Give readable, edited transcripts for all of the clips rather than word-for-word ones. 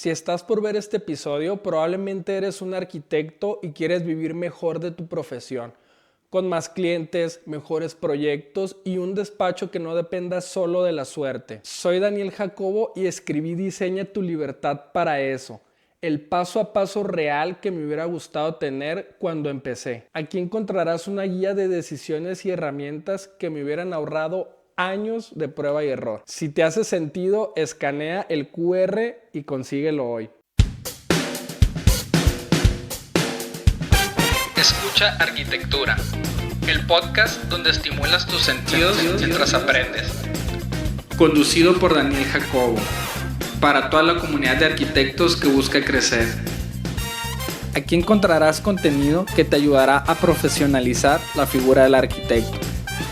Si estás por ver este episodio, probablemente eres un arquitecto y quieres vivir mejor de tu profesión, con más clientes, mejores proyectos y un despacho que no dependa solo de la suerte. Soy Daniel Jacobo y escribí Diseña tu libertad para eso, el paso a paso real que me hubiera gustado tener cuando empecé. Aquí encontrarás una guía de decisiones y herramientas que me hubieran ahorrado años de prueba y error. Si te hace sentido, escanea el QR y consíguelo hoy. Escucha Arquitectura, el podcast donde estimulas tus sentidos mientras aprendes. Conducido por Daniel Jacobo, para toda la comunidad de arquitectos que busca crecer. Aquí encontrarás contenido que te ayudará a profesionalizar la figura del arquitecto.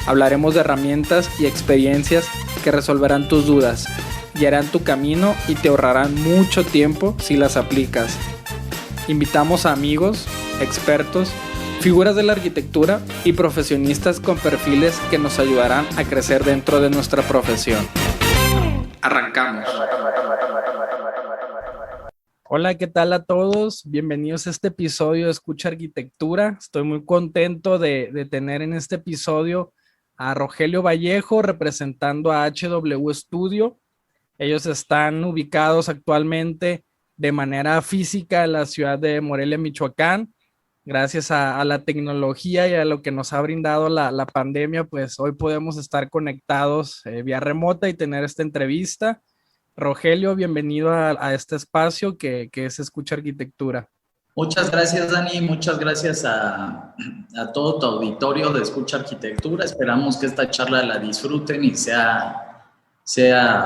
Hablaremos de herramientas y experiencias que resolverán tus dudas, guiarán tu camino y te ahorrarán mucho tiempo si las aplicas. Invitamos a amigos, expertos, figuras de la arquitectura y profesionistas con perfiles que nos ayudarán a crecer dentro de nuestra profesión. Arrancamos. Hola, ¿qué tal a todos? Bienvenidos a este episodio de Escucha Arquitectura. Estoy muy contento de tener en este episodio a Rogelio Vallejo representando a HW Studio. Ellos están ubicados actualmente de manera física en la ciudad de Morelia, Michoacán. Gracias a la tecnología y a lo que nos ha brindado la pandemia, pues hoy podemos estar conectados vía remota y tener esta entrevista. Rogelio, bienvenido a este espacio que es Escucha Arquitectura. Muchas gracias, Dani. Muchas gracias a todo tu auditorio de Escucha Arquitectura. Esperamos que esta charla la disfruten y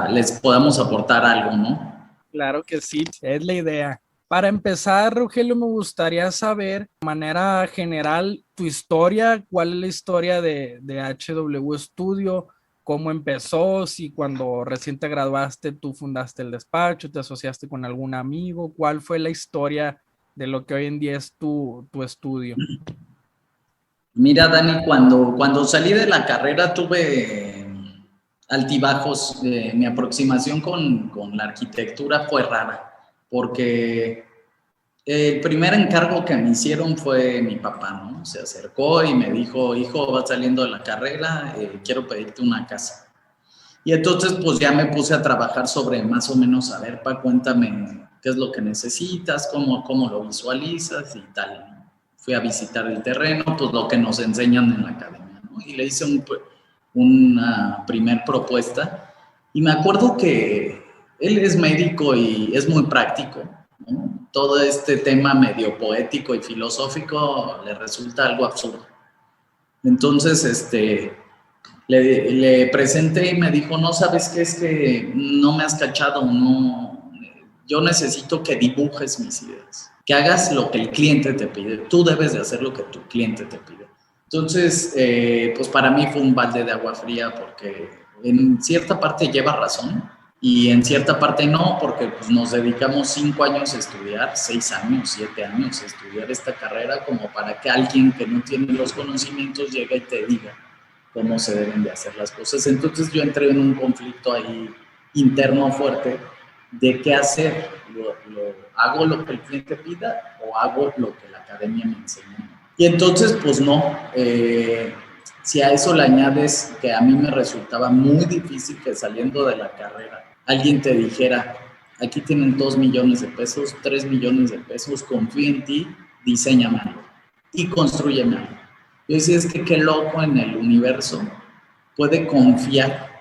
les podamos aportar algo, ¿no? Claro que sí, es la idea. Para empezar, Rogelio, me gustaría saber, de manera general, tu historia. ¿Cuál es la historia de HW Studio? ¿Cómo empezó? Si cuando recién te graduaste tú fundaste el despacho, te asociaste con algún amigo. ¿Cuál fue la historia de lo que hoy en día es tu estudio? Mira, Dani, cuando salí de la carrera tuve altibajos. Mi aproximación con la arquitectura fue rara, porque el primer encargo que me hicieron fue mi papá, ¿no? Se acercó y me dijo: hijo, vas saliendo de la carrera, quiero pedirte una casa. Y entonces pues ya me puse a trabajar sobre más o menos, a ver, cuéntame qué es lo que necesitas, cómo lo visualizas y tal. Fui a visitar el terreno, pues lo que nos enseñan en la academia, ¿no? Y le hice una primer propuesta. Y me acuerdo que él es médico y es muy práctico, ¿no? Todo este tema medio poético y filosófico le resulta algo absurdo. Entonces, le presenté y me dijo: no, ¿sabes qué? Es que no me has cachado, no. Yo necesito que dibujes mis ideas, que hagas lo que el cliente te pide. Tú debes de hacer lo que tu cliente te pide. Entonces, pues para mí fue un balde de agua fría, porque en cierta parte lleva razón y en cierta parte no, porque pues nos dedicamos 5 años a estudiar, 6 años, 7 años a estudiar esta carrera, como para que alguien que no tiene los conocimientos llegue y te diga cómo se deben de hacer las cosas. Entonces yo entré en un conflicto ahí interno fuerte de qué hacer. ¿Hago lo que el cliente pida o hago lo que la academia me enseña? Y entonces, pues no. Si a eso le añades que a mí me resultaba muy difícil que saliendo de la carrera alguien te dijera: aquí tienen 2 millones de pesos, 3 millones de pesos, confío en ti, diséñame algo y construyeme algo. Yo decía: es que qué loco en el universo puede confiar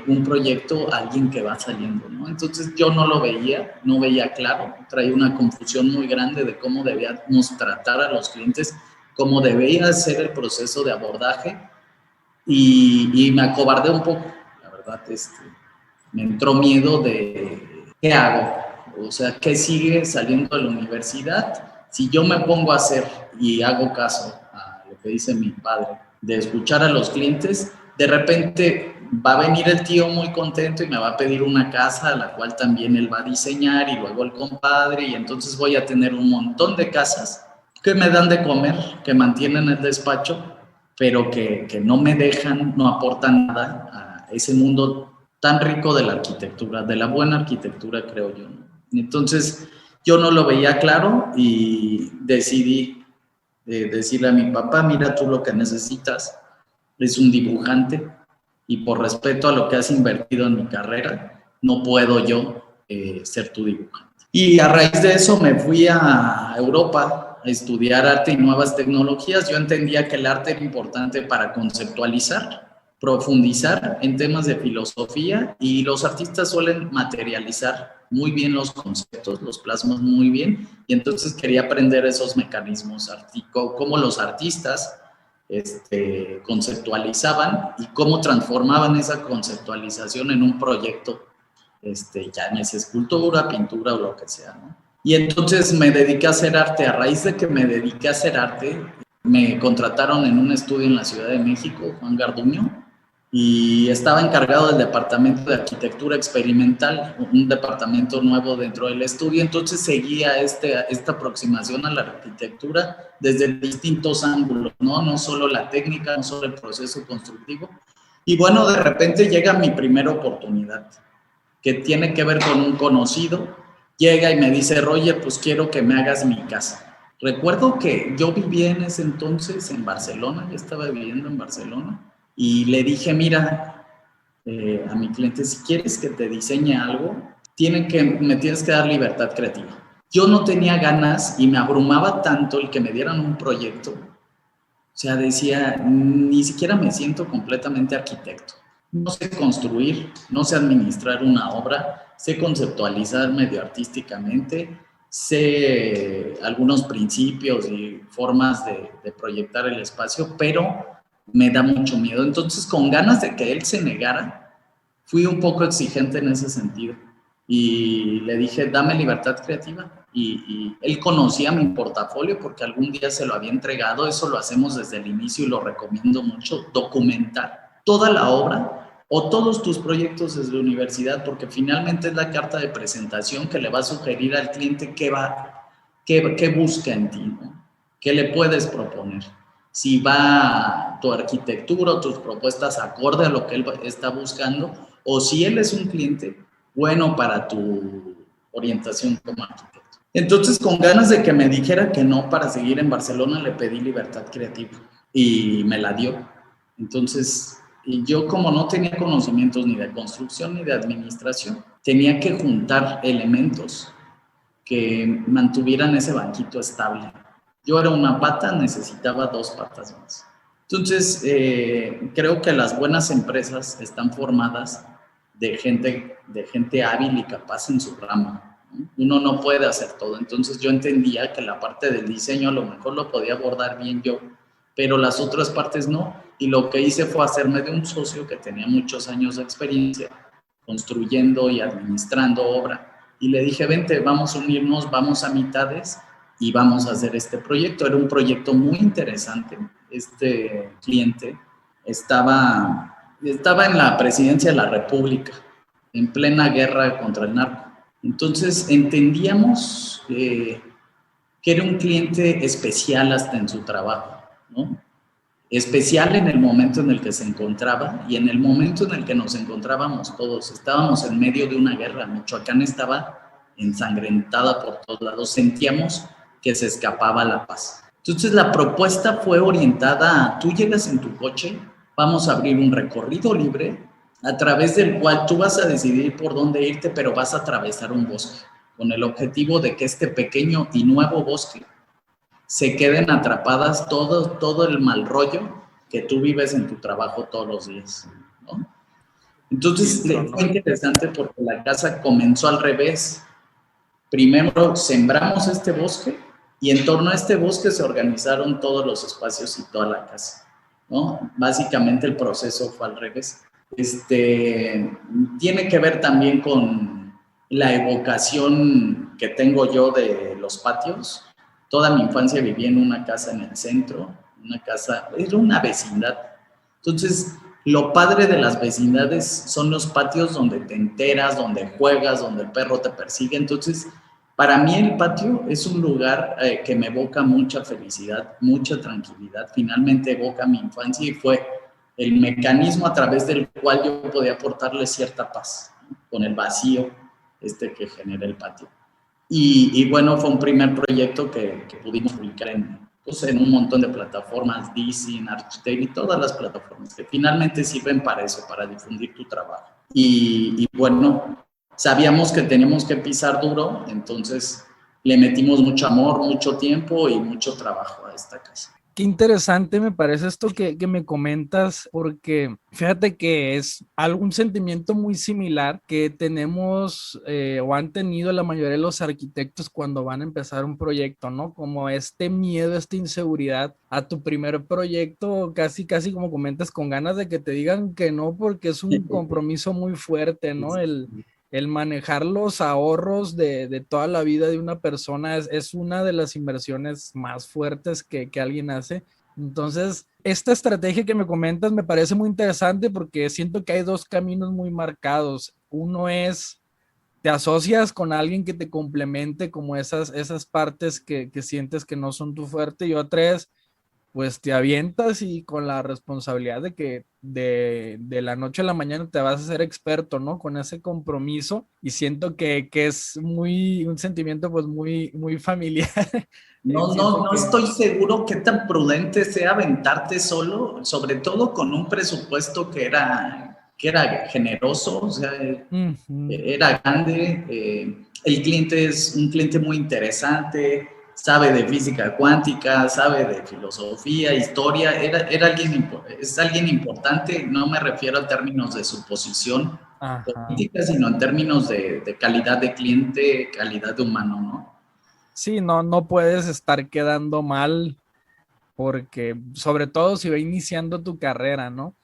un proyecto a alguien que va saliendo, ¿no? Entonces yo no veía claro, traía una confusión muy grande de cómo debíamos tratar a los clientes, cómo debía ser el proceso de abordaje, y me acobardé un poco, la verdad. Me entró miedo de ¿qué hago? O sea, ¿qué sigue saliendo de la universidad? Si yo me pongo a hacer y hago caso a lo que dice mi padre, de escuchar a los clientes, de repente va a venir el tío muy contento y me va a pedir una casa a la cual también él va a diseñar, y luego el compadre, y entonces voy a tener un montón de casas que me dan de comer, que mantienen el despacho, pero que no me dejan, no aportan nada a ese mundo tan rico de la arquitectura, de la buena arquitectura, creo yo, ¿no? Entonces, yo no lo veía claro y decidí decirle a mi papá, mira, tú lo que necesitas es un dibujante y por respeto a lo que has invertido en mi carrera, no puedo yo ser tu dibujante. Y a raíz de eso me fui a Europa a estudiar arte y nuevas tecnologías. Yo entendía que el arte era importante para conceptualizar, profundizar en temas de filosofía, y los artistas suelen materializar muy bien los conceptos, los plasman muy bien, y entonces quería aprender esos mecanismos, cómo los artistas conceptualizaban y cómo transformaban esa conceptualización en un proyecto, llámese escultura, pintura o lo que sea, ¿no? Y entonces me dediqué a hacer arte. A raíz de que me dediqué a hacer arte, me contrataron en un estudio en la Ciudad de México, Juan Garduño, y estaba encargado del departamento de arquitectura experimental, un departamento nuevo dentro del estudio. Entonces seguía esta aproximación a la arquitectura desde distintos ángulos, ¿no? No solo la técnica, no solo el proceso constructivo. Y bueno, de repente llega mi primera oportunidad, que tiene que ver con un conocido. Llega y me dice, Roger, pues quiero que me hagas mi casa. Recuerdo que yo vivía en ese entonces en Barcelona, yo estaba viviendo en Barcelona, y le dije, mira, a mi cliente, si quieres que te diseñe algo, me tienes que dar libertad creativa. Yo no tenía ganas y me abrumaba tanto el que me dieran un proyecto. O sea, decía, ni siquiera me siento completamente arquitecto. No sé construir, no sé administrar una obra, sé conceptualizar medio artísticamente, sé algunos principios y formas de proyectar el espacio, pero me da mucho miedo. Entonces, con ganas de que él se negara, fui un poco exigente en ese sentido y le dije, dame libertad creativa. Y él conocía mi portafolio porque algún día se lo había entregado. Eso lo hacemos desde el inicio y lo recomiendo mucho, documentar toda la obra o todos tus proyectos desde la universidad, porque finalmente es la carta de presentación que le va a sugerir al cliente qué busca en ti, ¿no? ¿Qué le puedes proponer? Si va tu arquitectura o tus propuestas acorde a lo que él está buscando, o si él es un cliente bueno para tu orientación como arquitecto. Entonces, con ganas de que me dijera que no para seguir en Barcelona, le pedí libertad creativa y me la dio. Entonces, yo como no tenía conocimientos ni de construcción ni de administración, tenía que juntar elementos que mantuvieran ese banquito estable. Yo era una pata, necesitaba 2 patas más. Entonces, creo que las buenas empresas están formadas de gente hábil y capaz en su rama. Uno no puede hacer todo. Entonces, yo entendía que la parte del diseño a lo mejor lo podía abordar bien yo, pero las otras partes no. Y lo que hice fue hacerme de un socio que tenía muchos años de experiencia construyendo y administrando obra. Y le dije, vente, vamos a unirnos, vamos a mitades y vamos a hacer este proyecto. Era un proyecto muy interesante. Este cliente estaba en la presidencia de la República, en plena guerra contra el narco. Entonces entendíamos que era un cliente especial hasta en su trabajo, ¿no? Especial en el momento en el que se encontraba y en el momento en el que nos encontrábamos todos. Estábamos en medio de una guerra. Michoacán estaba ensangrentada por todos lados. Sentíamos que se escapaba la paz. Entonces la propuesta fue orientada a, tú llegas en tu coche, vamos a abrir un recorrido libre a través del cual tú vas a decidir por dónde irte, pero vas a atravesar un bosque, con el objetivo de que este pequeño y nuevo bosque se queden atrapadas todo el mal rollo que tú vives en tu trabajo todos los días, ¿no? Entonces fue interesante porque la casa comenzó al revés. Primero sembramos este bosque y en torno a este bosque se organizaron todos los espacios y toda la casa, ¿no? Básicamente el proceso fue al revés. Tiene que ver también con la evocación que tengo yo de los patios. Toda mi infancia viví en una casa en el centro, era una vecindad. Entonces, lo padre de las vecindades son los patios donde te enteras, donde juegas, donde el perro te persigue. Entonces, para mí el patio es un lugar que me evoca mucha felicidad, mucha tranquilidad. Finalmente evoca mi infancia y fue el mecanismo a través del cual yo podía aportarle cierta paz, ¿no? Con el vacío que genera el patio. Y bueno, fue un primer proyecto que pudimos publicar en un montón de plataformas, Dizzy, Architect y todas las plataformas que finalmente sirven para eso, para difundir tu trabajo. Y bueno, sabíamos que teníamos que pisar duro, entonces le metimos mucho amor, mucho tiempo y mucho trabajo a esta casa. Qué interesante me parece esto que me comentas, porque fíjate que es algún sentimiento muy similar que tenemos o han tenido la mayoría de los arquitectos cuando van a empezar un proyecto, ¿no? Como este miedo, esta inseguridad a tu primer proyecto, casi como comentas, con ganas de que te digan que no, porque es un compromiso muy fuerte, ¿no? El manejar los ahorros de toda la vida de una persona es una de las inversiones más fuertes que alguien hace. Entonces, esta estrategia que me comentas me parece muy interesante porque siento que hay dos caminos muy marcados. Uno es, te asocias con alguien que te complemente como esas partes que sientes que no son tu fuerte, y otra es, pues te avientas y con la responsabilidad de que de la noche a la mañana te vas a ser experto, ¿no? Con ese compromiso, y siento que es un sentimiento pues muy familiar. No estoy seguro qué tan prudente sea aventarte solo, sobre todo con un presupuesto que era generoso, o sea, era grande. El cliente es un cliente muy interesante, sabe de física cuántica, sabe de filosofía, historia, es alguien importante. No me refiero a términos de su posición política, sino en términos de calidad de cliente, calidad de humano, ¿no? Sí, no puedes estar quedando mal, porque sobre todo si va iniciando tu carrera, ¿no?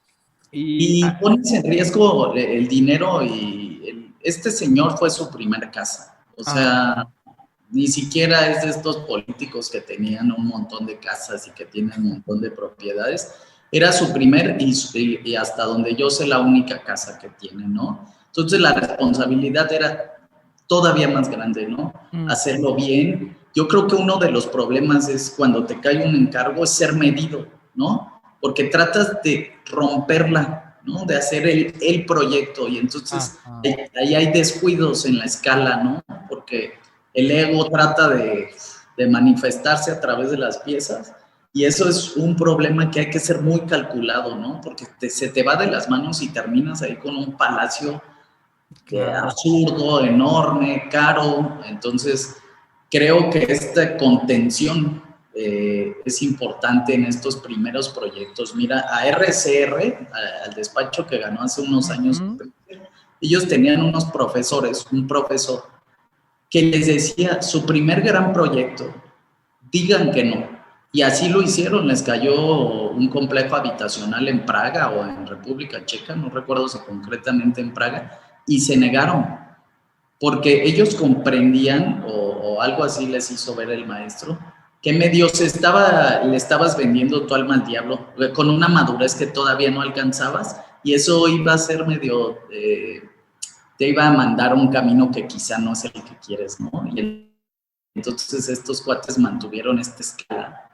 Y pones en riesgo el dinero, y este señor fue su primera casa. O sea, ni siquiera es de estos políticos que tenían un montón de casas y que tienen un montón de propiedades. Era su primer y hasta donde yo sé la única casa que tiene, ¿no? Entonces la responsabilidad era todavía más grande, ¿no? Hacerlo bien. Yo creo que uno de los problemas es cuando te cae un encargo es ser medido, ¿no? Porque tratas de romperla, ¿no? De hacer el proyecto, y entonces ahí hay descuidos en la escala, ¿no? Porque el ego trata de manifestarse a través de las piezas, y eso es un problema que hay que ser muy calculado, ¿no? Porque se te va de las manos y terminas ahí con un palacio absurdo, enorme, caro. Entonces, creo que esta contención es importante en estos primeros proyectos. Mira, a RCR, al despacho que ganó hace unos años, ellos tenían unos profesores, un profesor que les decía, su primer gran proyecto, digan que no. Y así lo hicieron. Les cayó un complejo habitacional en Praga o en República Checa, no recuerdo si concretamente en Praga, y se negaron, porque ellos comprendían, o algo así les hizo ver el maestro, que medio le estabas vendiendo tu alma al diablo, con una madurez que todavía no alcanzabas, y eso iba a ser medio, te iba a mandar un camino que quizá no es el que quieres, ¿no? Y entonces estos cuates mantuvieron esta escala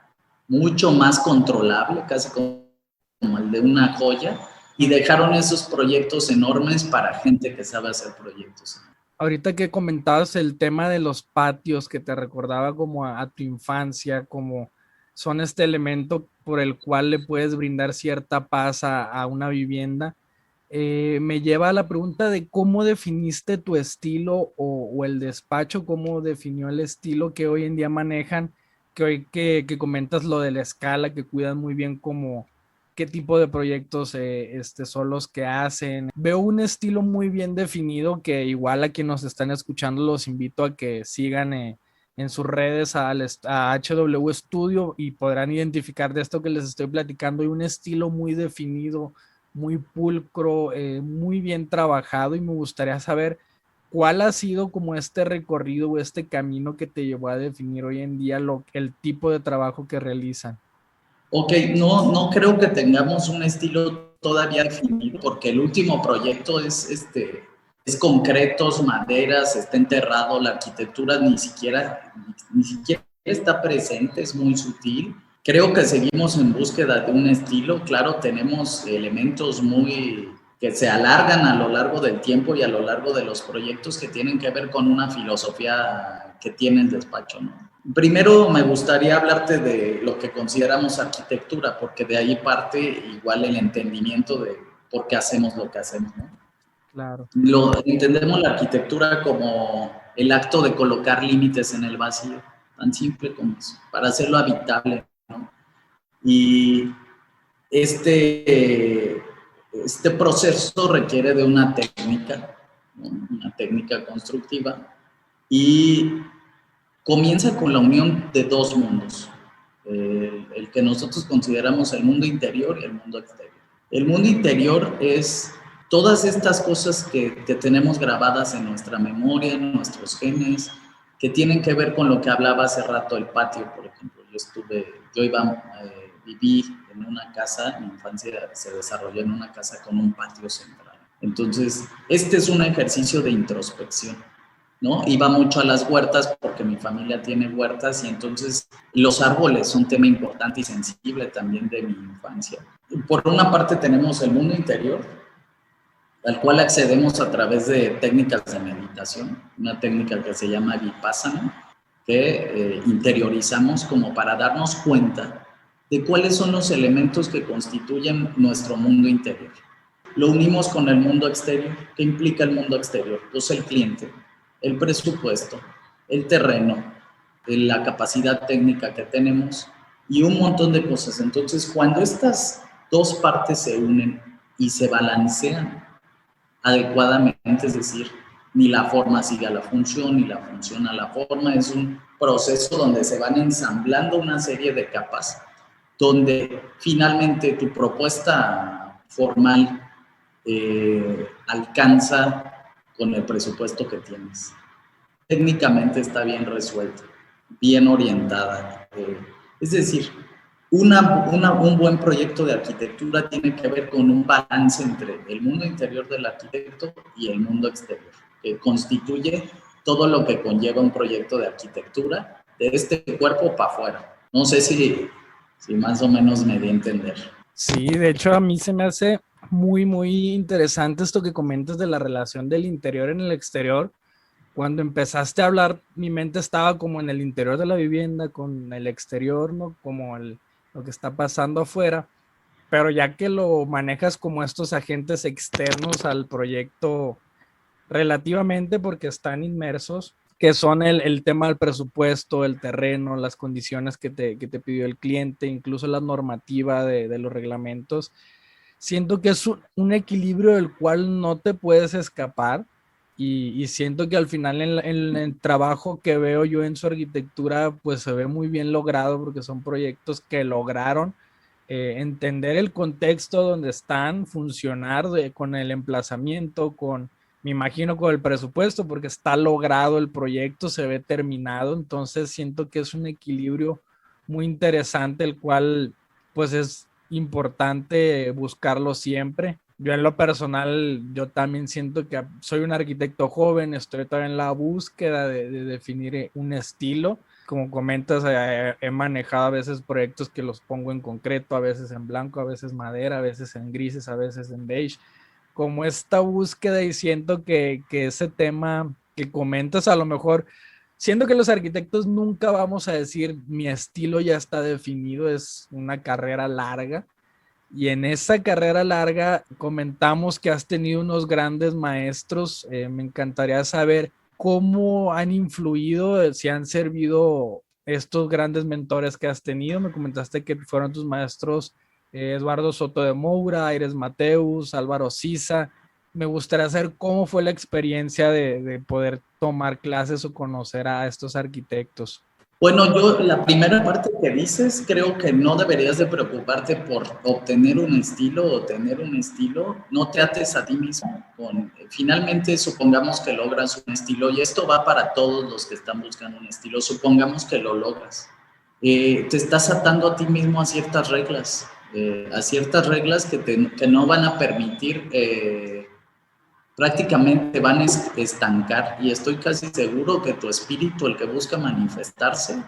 mucho más controlable, casi como el de una joya, y dejaron esos proyectos enormes para gente que sabe hacer proyectos. Ahorita que comentabas el tema de los patios, que te recordaba como a tu infancia, como son este elemento por el cual le puedes brindar cierta paz a una vivienda, me lleva a la pregunta de cómo definiste tu estilo, o el despacho, cómo definió el estilo que hoy en día manejan, que hoy que comentas lo de la escala, que cuidan muy bien como qué tipo de proyectos son los que hacen. Veo un estilo muy bien definido que igual a quienes nos están escuchando los invito a que sigan en sus redes a HW Studio, y podrán identificar de esto que les estoy platicando. Hay un estilo muy definido, muy pulcro, muy bien trabajado, y me gustaría saber cuál ha sido como este recorrido o este camino que te llevó a definir hoy en día el tipo de trabajo que realizan. Ok, no creo que tengamos un estilo todavía definido, porque el último proyecto es concretos, maderas, está enterrado, la arquitectura ni siquiera está presente, es muy sutil. Creo que seguimos en búsqueda de un estilo. Claro, tenemos elementos muy que se alargan a lo largo del tiempo y a lo largo de los proyectos que tienen que ver con una filosofía que tiene el despacho, ¿no? Primero me gustaría hablarte de lo que consideramos arquitectura, porque de ahí parte igual el entendimiento de por qué hacemos lo que hacemos, ¿no? Claro. Entendemos la arquitectura como el acto de colocar límites en el vacío, tan simple como eso, para hacerlo habitable, ¿no? Y este proceso requiere de una técnica, ¿no? Una técnica constructiva, y comienza con la unión de dos mundos, el que nosotros consideramos el mundo interior y el mundo exterior. El mundo interior es todas estas cosas que tenemos grabadas en nuestra memoria, en nuestros genes, que tienen que ver con lo que hablaba hace rato, el patio, por ejemplo. Viví en una casa, mi infancia se desarrolló en una casa con un patio central. Entonces, este es un ejercicio de introspección, ¿no? Iba mucho a las huertas porque mi familia tiene huertas y entonces los árboles son un tema importante y sensible también de mi infancia. Por una parte tenemos el mundo interior, al cual accedemos a través de técnicas de meditación, una técnica que se llama Vipassana, que interiorizamos como para darnos cuenta de cuáles son los elementos que constituyen nuestro mundo interior. Lo unimos con el mundo exterior. ¿Qué implica el mundo exterior? Pues el cliente, el presupuesto, el terreno, la capacidad técnica que tenemos y un montón de cosas. Entonces, cuando estas dos partes se unen y se balancean adecuadamente, es decir, ni la forma sigue a la función, ni la función a la forma, es un proceso donde se van ensamblando una serie de capas, donde finalmente tu propuesta formal alcanza con el presupuesto que tienes. Técnicamente está bien resuelta, bien orientada. Es decir, un buen proyecto de arquitectura tiene que ver con un balance entre el mundo interior del arquitecto y el mundo exterior, que constituye todo lo que conlleva un proyecto de arquitectura de este cuerpo para afuera. No sé si más o menos me di a entender. Sí, de hecho a mí se me hace muy, muy interesante esto que comentas de la relación del interior en el exterior. Cuando empezaste a hablar, mi mente estaba como en el interior de la vivienda, con el exterior, ¿no? Como lo que está pasando afuera. Pero ya que lo manejas como estos agentes externos al proyecto relativamente, porque están inmersos, que son el tema del presupuesto, el terreno, las condiciones que te pidió el cliente, incluso la normativa de los reglamentos. Siento que es un equilibrio del cual no te puedes escapar y siento que al final en el trabajo que veo yo en su arquitectura pues se ve muy bien logrado porque son proyectos que lograron entender el contexto donde están, funcionar con el emplazamiento, me imagino con el presupuesto porque está logrado el proyecto, se ve terminado, entonces siento que es un equilibrio muy interesante el cual pues es importante buscarlo siempre. Yo en lo personal, yo también siento que soy un arquitecto joven, estoy todavía en la búsqueda de definir un estilo. Como comentas, he manejado a veces proyectos que los pongo en concreto, a veces en blanco, a veces madera, a veces en grises, a veces en beige. Como esta búsqueda y siento que ese tema que comentas a lo mejor, siento que los arquitectos nunca vamos a decir mi estilo ya está definido, es una carrera larga. Y en esa carrera larga comentamos que has tenido unos grandes maestros. Me encantaría saber cómo han influido, si han servido estos grandes mentores que has tenido. Me comentaste que fueron tus maestros Eduardo Soto de Moura, Aires Mateus, Álvaro Sisa. Me gustaría saber cómo fue la experiencia de poder tomar clases o conocer a estos arquitectos. Bueno, la primera parte que dices, creo que no deberías de preocuparte por obtener un estilo o tener un estilo. No te ates a ti mismo. Finalmente, supongamos que logras un estilo, y esto va para todos los que están buscando un estilo. Supongamos que lo logras. Te estás atando a ti mismo a ciertas reglas que no van a permitir... prácticamente van a estancar, y estoy casi seguro que tu espíritu, el que busca manifestarse,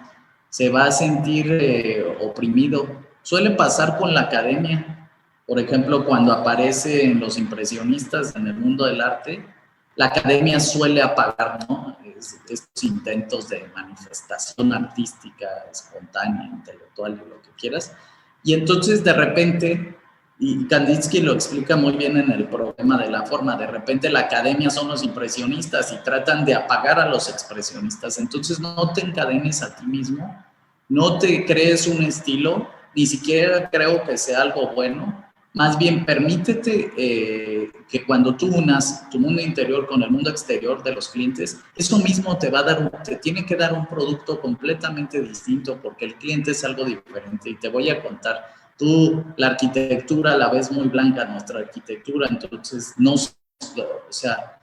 se va a sentir oprimido. Suele pasar con la academia. Por ejemplo, cuando aparecen los impresionistas en el mundo del arte, la academia suele apagar, ¿no?, estos intentos de manifestación artística, espontánea, intelectual, lo que quieras. Y entonces, de repente, y Kandinsky lo explica muy bien en el problema de la forma, de repente la academia son los impresionistas y tratan de apagar a los expresionistas. Entonces, no te encadenes a ti mismo, no te crees un estilo, ni siquiera creo que sea algo bueno. Más bien, permítete que cuando tú unas tu mundo interior con el mundo exterior de los clientes, eso mismo te tiene que dar un producto completamente distinto, porque el cliente es algo diferente. Y te voy a contar, tú la arquitectura la ves muy blanca, nuestra arquitectura, entonces no, o sea,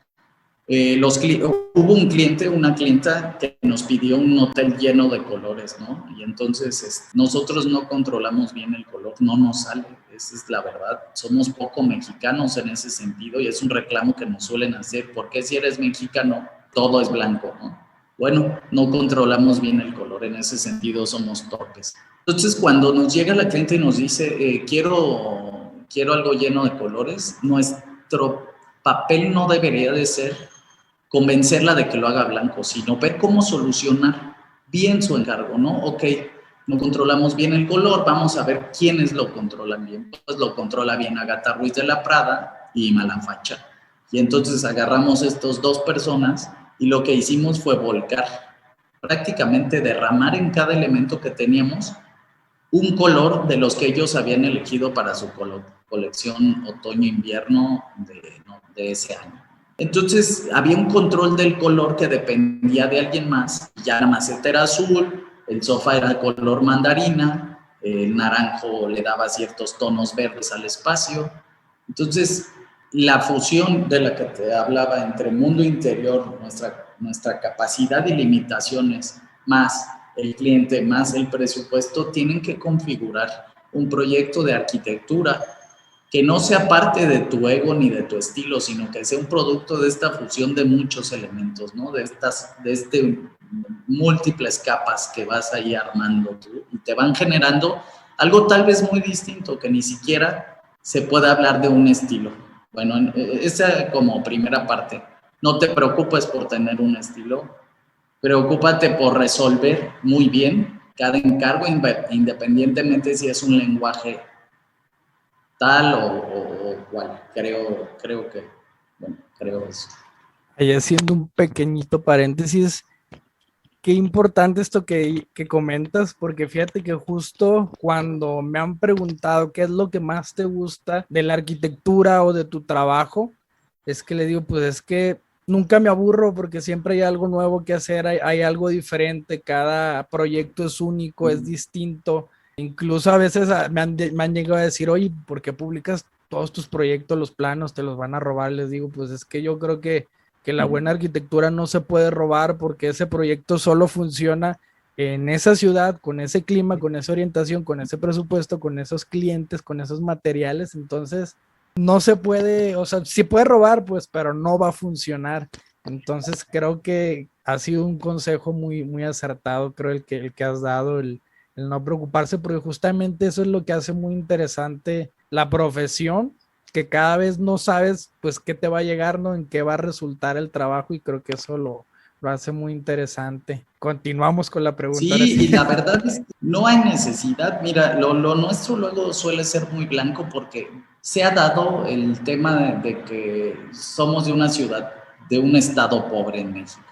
hubo un cliente, una clienta que nos pidió un hotel lleno de colores, ¿no? Y entonces nosotros no controlamos bien el color, no nos sale, esa es la verdad. Somos poco mexicanos en ese sentido y es un reclamo que nos suelen hacer. ¿Por qué si eres mexicano todo es blanco, no? Bueno, no controlamos bien el color, en ese sentido somos torpes. Entonces, cuando nos llega la cliente y nos dice, quiero algo lleno de colores, nuestro papel no debería de ser convencerla de que lo haga blanco, sino ver cómo solucionar bien su encargo, ¿no? Ok, no controlamos bien el color, vamos a ver quiénes lo controlan bien. Pues lo controla bien Agatha Ruiz de la Prada y Malafacha. Y entonces agarramos estas dos personas y lo que hicimos fue volcar, prácticamente derramar en cada elemento que teníamos un color de los que ellos habían elegido para su colección otoño-invierno de ese año. Entonces había un control del color que dependía de alguien más. Ya la maceta era azul, el sofá era color mandarina, el naranjo le daba ciertos tonos verdes al espacio. Entonces la fusión de la que te hablaba entre mundo interior, nuestra capacidad y limitaciones, más el cliente, más el presupuesto, tienen que configurar un proyecto de arquitectura que no sea parte de tu ego ni de tu estilo, sino que sea un producto de esta fusión de muchos elementos, ¿no? De múltiples capas que vas ahí armando tú y te van generando algo tal vez muy distinto, que ni siquiera se puede hablar de un estilo. Bueno, esa como primera parte. No te preocupes por tener un estilo, preocúpate por resolver muy bien cada encargo, independientemente si es un lenguaje tal o cual. Creo eso. Ahí haciendo un pequeñito paréntesis, qué importante esto que comentas, porque fíjate que justo cuando me han preguntado qué es lo que más te gusta de la arquitectura o de tu trabajo, es que le digo, pues es que nunca me aburro porque siempre hay algo nuevo que hacer, hay algo diferente, cada proyecto es único, es distinto. Incluso a veces me han llegado a decir, oye, ¿por qué publicas todos tus proyectos, los planos, te los van a robar? Les digo, pues es que yo creo que la buena arquitectura no se puede robar porque ese proyecto solo funciona en esa ciudad, con ese clima, con esa orientación, con ese presupuesto, con esos clientes, con esos materiales. Entonces, no se puede, o sea, sí puede robar, pues, pero no va a funcionar. Entonces, creo que ha sido un consejo muy, muy acertado, creo, el que has dado, el no preocuparse, porque justamente eso es lo que hace muy interesante la profesión, que cada vez no sabes pues qué te va a llegar, ¿no? En qué va a resultar el trabajo, y creo que eso lo hace muy interesante. Continuamos con la pregunta. Sí, y la verdad es que no hay necesidad. Mira, lo nuestro luego suele ser muy blanco porque se ha dado el tema de que somos de una ciudad, de un estado pobre en México.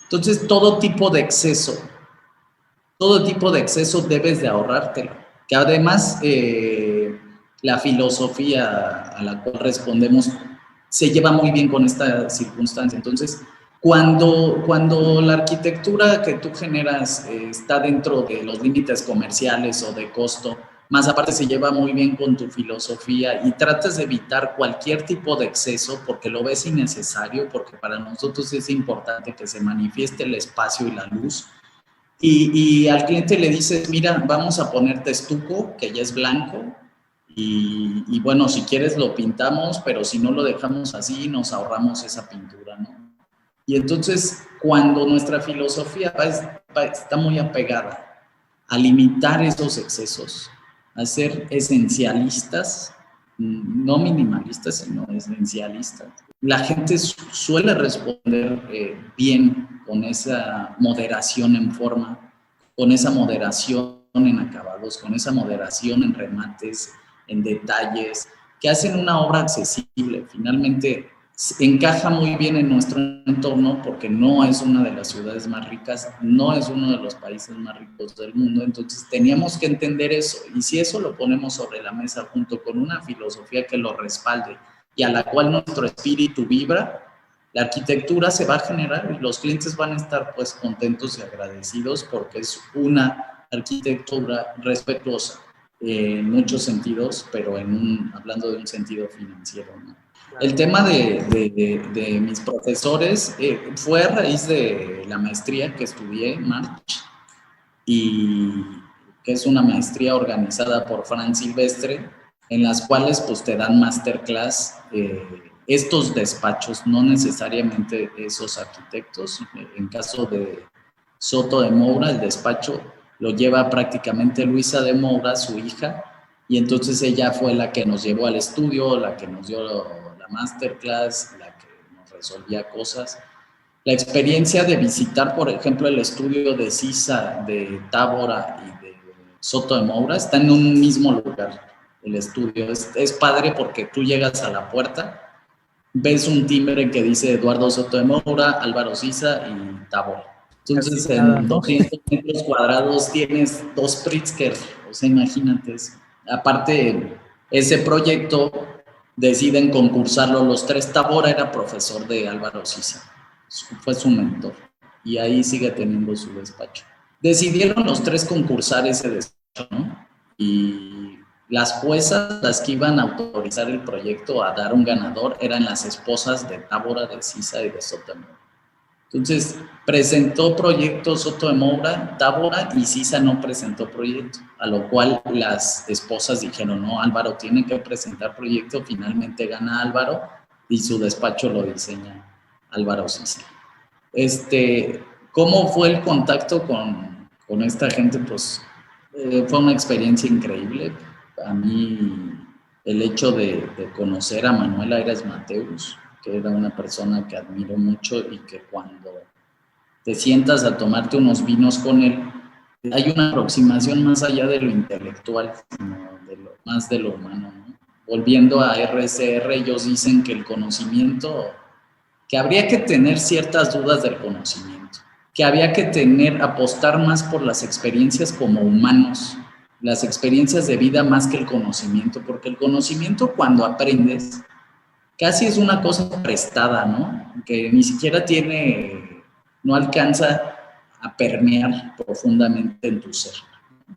Entonces, todo tipo de exceso debes de ahorrártelo. Que además, la filosofía a la cual respondemos se lleva muy bien con esta circunstancia. Entonces, cuando la arquitectura que tú generas está dentro de los límites comerciales o de costo, más aparte se lleva muy bien con tu filosofía y tratas de evitar cualquier tipo de exceso porque lo ves innecesario, porque para nosotros es importante que se manifieste el espacio y la luz. Y al cliente le dices, mira, vamos a ponerte estuco, que ya es blanco, y bueno, si quieres lo pintamos, pero si no lo dejamos así, nos ahorramos esa pintura, ¿no? Y entonces, cuando nuestra filosofía está muy apegada a limitar esos excesos, a ser esencialistas, no minimalista, sino esencialista. La gente suele responder bien con esa moderación en forma, con esa moderación en acabados, con esa moderación en remates, en detalles, que hacen una obra accesible. Finalmente, encaja muy bien en nuestro entorno porque no es una de las ciudades más ricas, no es uno de los países más ricos del mundo, entonces teníamos que entender eso, y si eso lo ponemos sobre la mesa junto con una filosofía que lo respalde y a la cual nuestro espíritu vibra, la arquitectura se va a generar y los clientes van a estar pues contentos y agradecidos porque es una arquitectura respetuosa en muchos sentidos, pero hablando de un sentido financiero, ¿no? El tema de mis profesores fue a raíz de la maestría que estudié, March, y que es una maestría organizada por Fran Silvestre, en las cuales pues te dan masterclass estos despachos, no necesariamente esos arquitectos. En caso de Soto de Moura, el despacho lo lleva prácticamente Luisa de Moura, su hija, y entonces ella fue la que nos llevó al estudio, la que nos dio la masterclass, la que nos resolvía cosas. La experiencia de visitar, por ejemplo, el estudio de Sisa, de Tábora y de Soto de Moura, está en un mismo lugar, el estudio. Es padre porque tú llegas a la puerta, ves un timbre que dice Eduardo Soto de Moura, Álvaro Sisa y Tábora. Entonces, en 200 metros cuadrados tienes 2 Pritzker, o sea, imagínate eso. Aparte, ese proyecto deciden concursarlo los 3. Tábora era profesor de Álvaro Sisa, fue su mentor, y ahí sigue teniendo su despacho. Decidieron los 3 concursar ese despacho, ¿no? Y las juezas, las que iban a autorizar el proyecto a dar un ganador, eran las esposas de Tábora, de Sisa y de Soto de Moura. Entonces, presentó proyecto Soto de Moura, Tábora, y Sisa no presentó proyecto, a lo cual las esposas dijeron, no, Álvaro tiene que presentar proyecto. Finalmente gana Álvaro y su despacho lo diseña Álvaro Sisa. ¿Cómo fue el contacto con esta gente? Pues fue una experiencia increíble. A mí el hecho de conocer a Manuel Aires Mateus, que era una persona que admiro mucho y que cuando te sientas a tomarte unos vinos con él, hay una aproximación más allá de lo intelectual, sino más de lo humano, ¿no? Volviendo a RCR, ellos dicen que el conocimiento, que habría que tener ciertas dudas del conocimiento, que había que apostar más por las experiencias como humanos, las experiencias de vida más que el conocimiento, porque el conocimiento cuando aprendes casi es una cosa prestada, ¿no? Que ni siquiera no alcanza a permear profundamente en tu ser.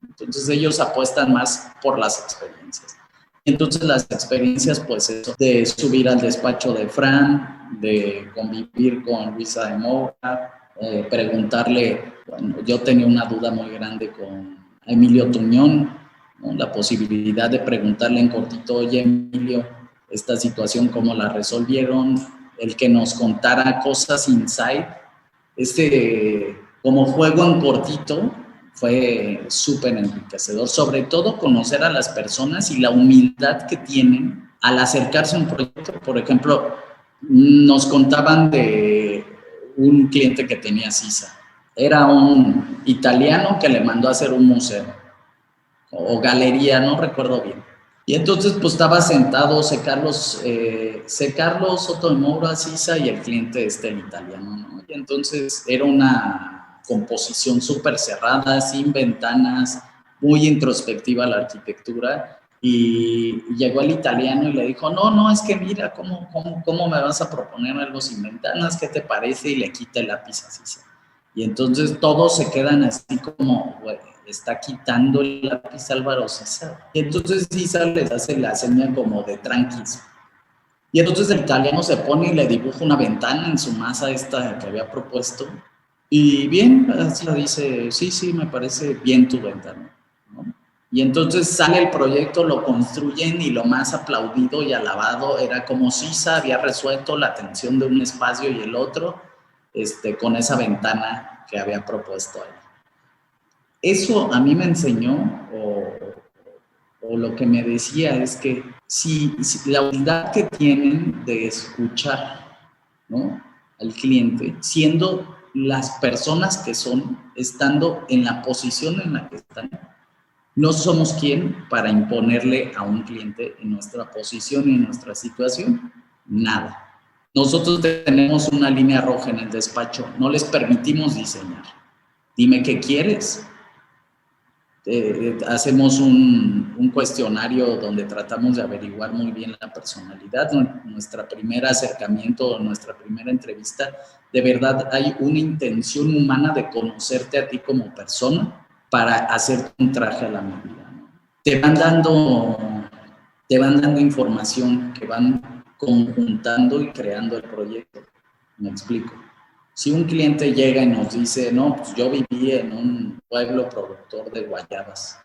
Entonces ellos apuestan más por las experiencias. Entonces las experiencias, pues eso, de subir al despacho de Fran, de convivir con Luisa de Moura, preguntarle, bueno, yo tenía una duda muy grande con Emilio Tuñón, ¿no? La posibilidad de preguntarle en cortito, oye Emilio, esta situación, cómo la resolvieron, el que nos contara cosas inside, como juego en cortito, fue súper enriquecedor, sobre todo conocer a las personas y la humildad que tienen al acercarse a un proyecto. Por ejemplo, nos contaban de un cliente que tenía Sisa, era un italiano que le mandó a hacer un museo, o galería, no recuerdo bien. Y entonces, pues estaba sentado C. Carlos Soto de Moura, Sisa y el cliente el italiano, ¿no? Y entonces era una composición súper cerrada, sin ventanas, muy introspectiva la arquitectura. Y llegó el italiano y le dijo, no, es que mira, ¿cómo me vas a proponer algo sin ventanas? ¿Qué te parece? Y le quita el lápiz a Sisa. Y entonces todos se quedan así como, güey, está quitando el lápiz Álvaro Sisa. Y entonces Sisa les hace la señal como de tranquis. Y entonces el italiano se pone y le dibuja una ventana en su masa esta que había propuesto. Y bien, Sisa dice, sí, me parece bien tu ventana, ¿no? Y entonces sale el proyecto, lo construyen y lo más aplaudido y alabado era como Sisa había resuelto la tensión de un espacio y el otro con esa ventana que había propuesto ahí. Eso a mí me enseñó, o lo que me decía es que si la habilidad que tienen de escuchar, ¿no?, al cliente, siendo las personas que son, estando en la posición en la que están. No somos quien para imponerle a un cliente en nuestra posición y en nuestra situación. Nada. Nosotros tenemos una línea roja en el despacho. No les permitimos diseñar. Dime qué quieres. Hacemos un cuestionario donde tratamos de averiguar muy bien la personalidad. Nuestro primer acercamiento, nuestra primera entrevista, de verdad hay una intención humana de conocerte a ti como persona para hacerte un traje a la medida, ¿no? Te van dando información que van conjuntando y creando el proyecto. Me explico. Si un cliente llega y nos dice, no, pues yo viví en un pueblo productor de guayabas.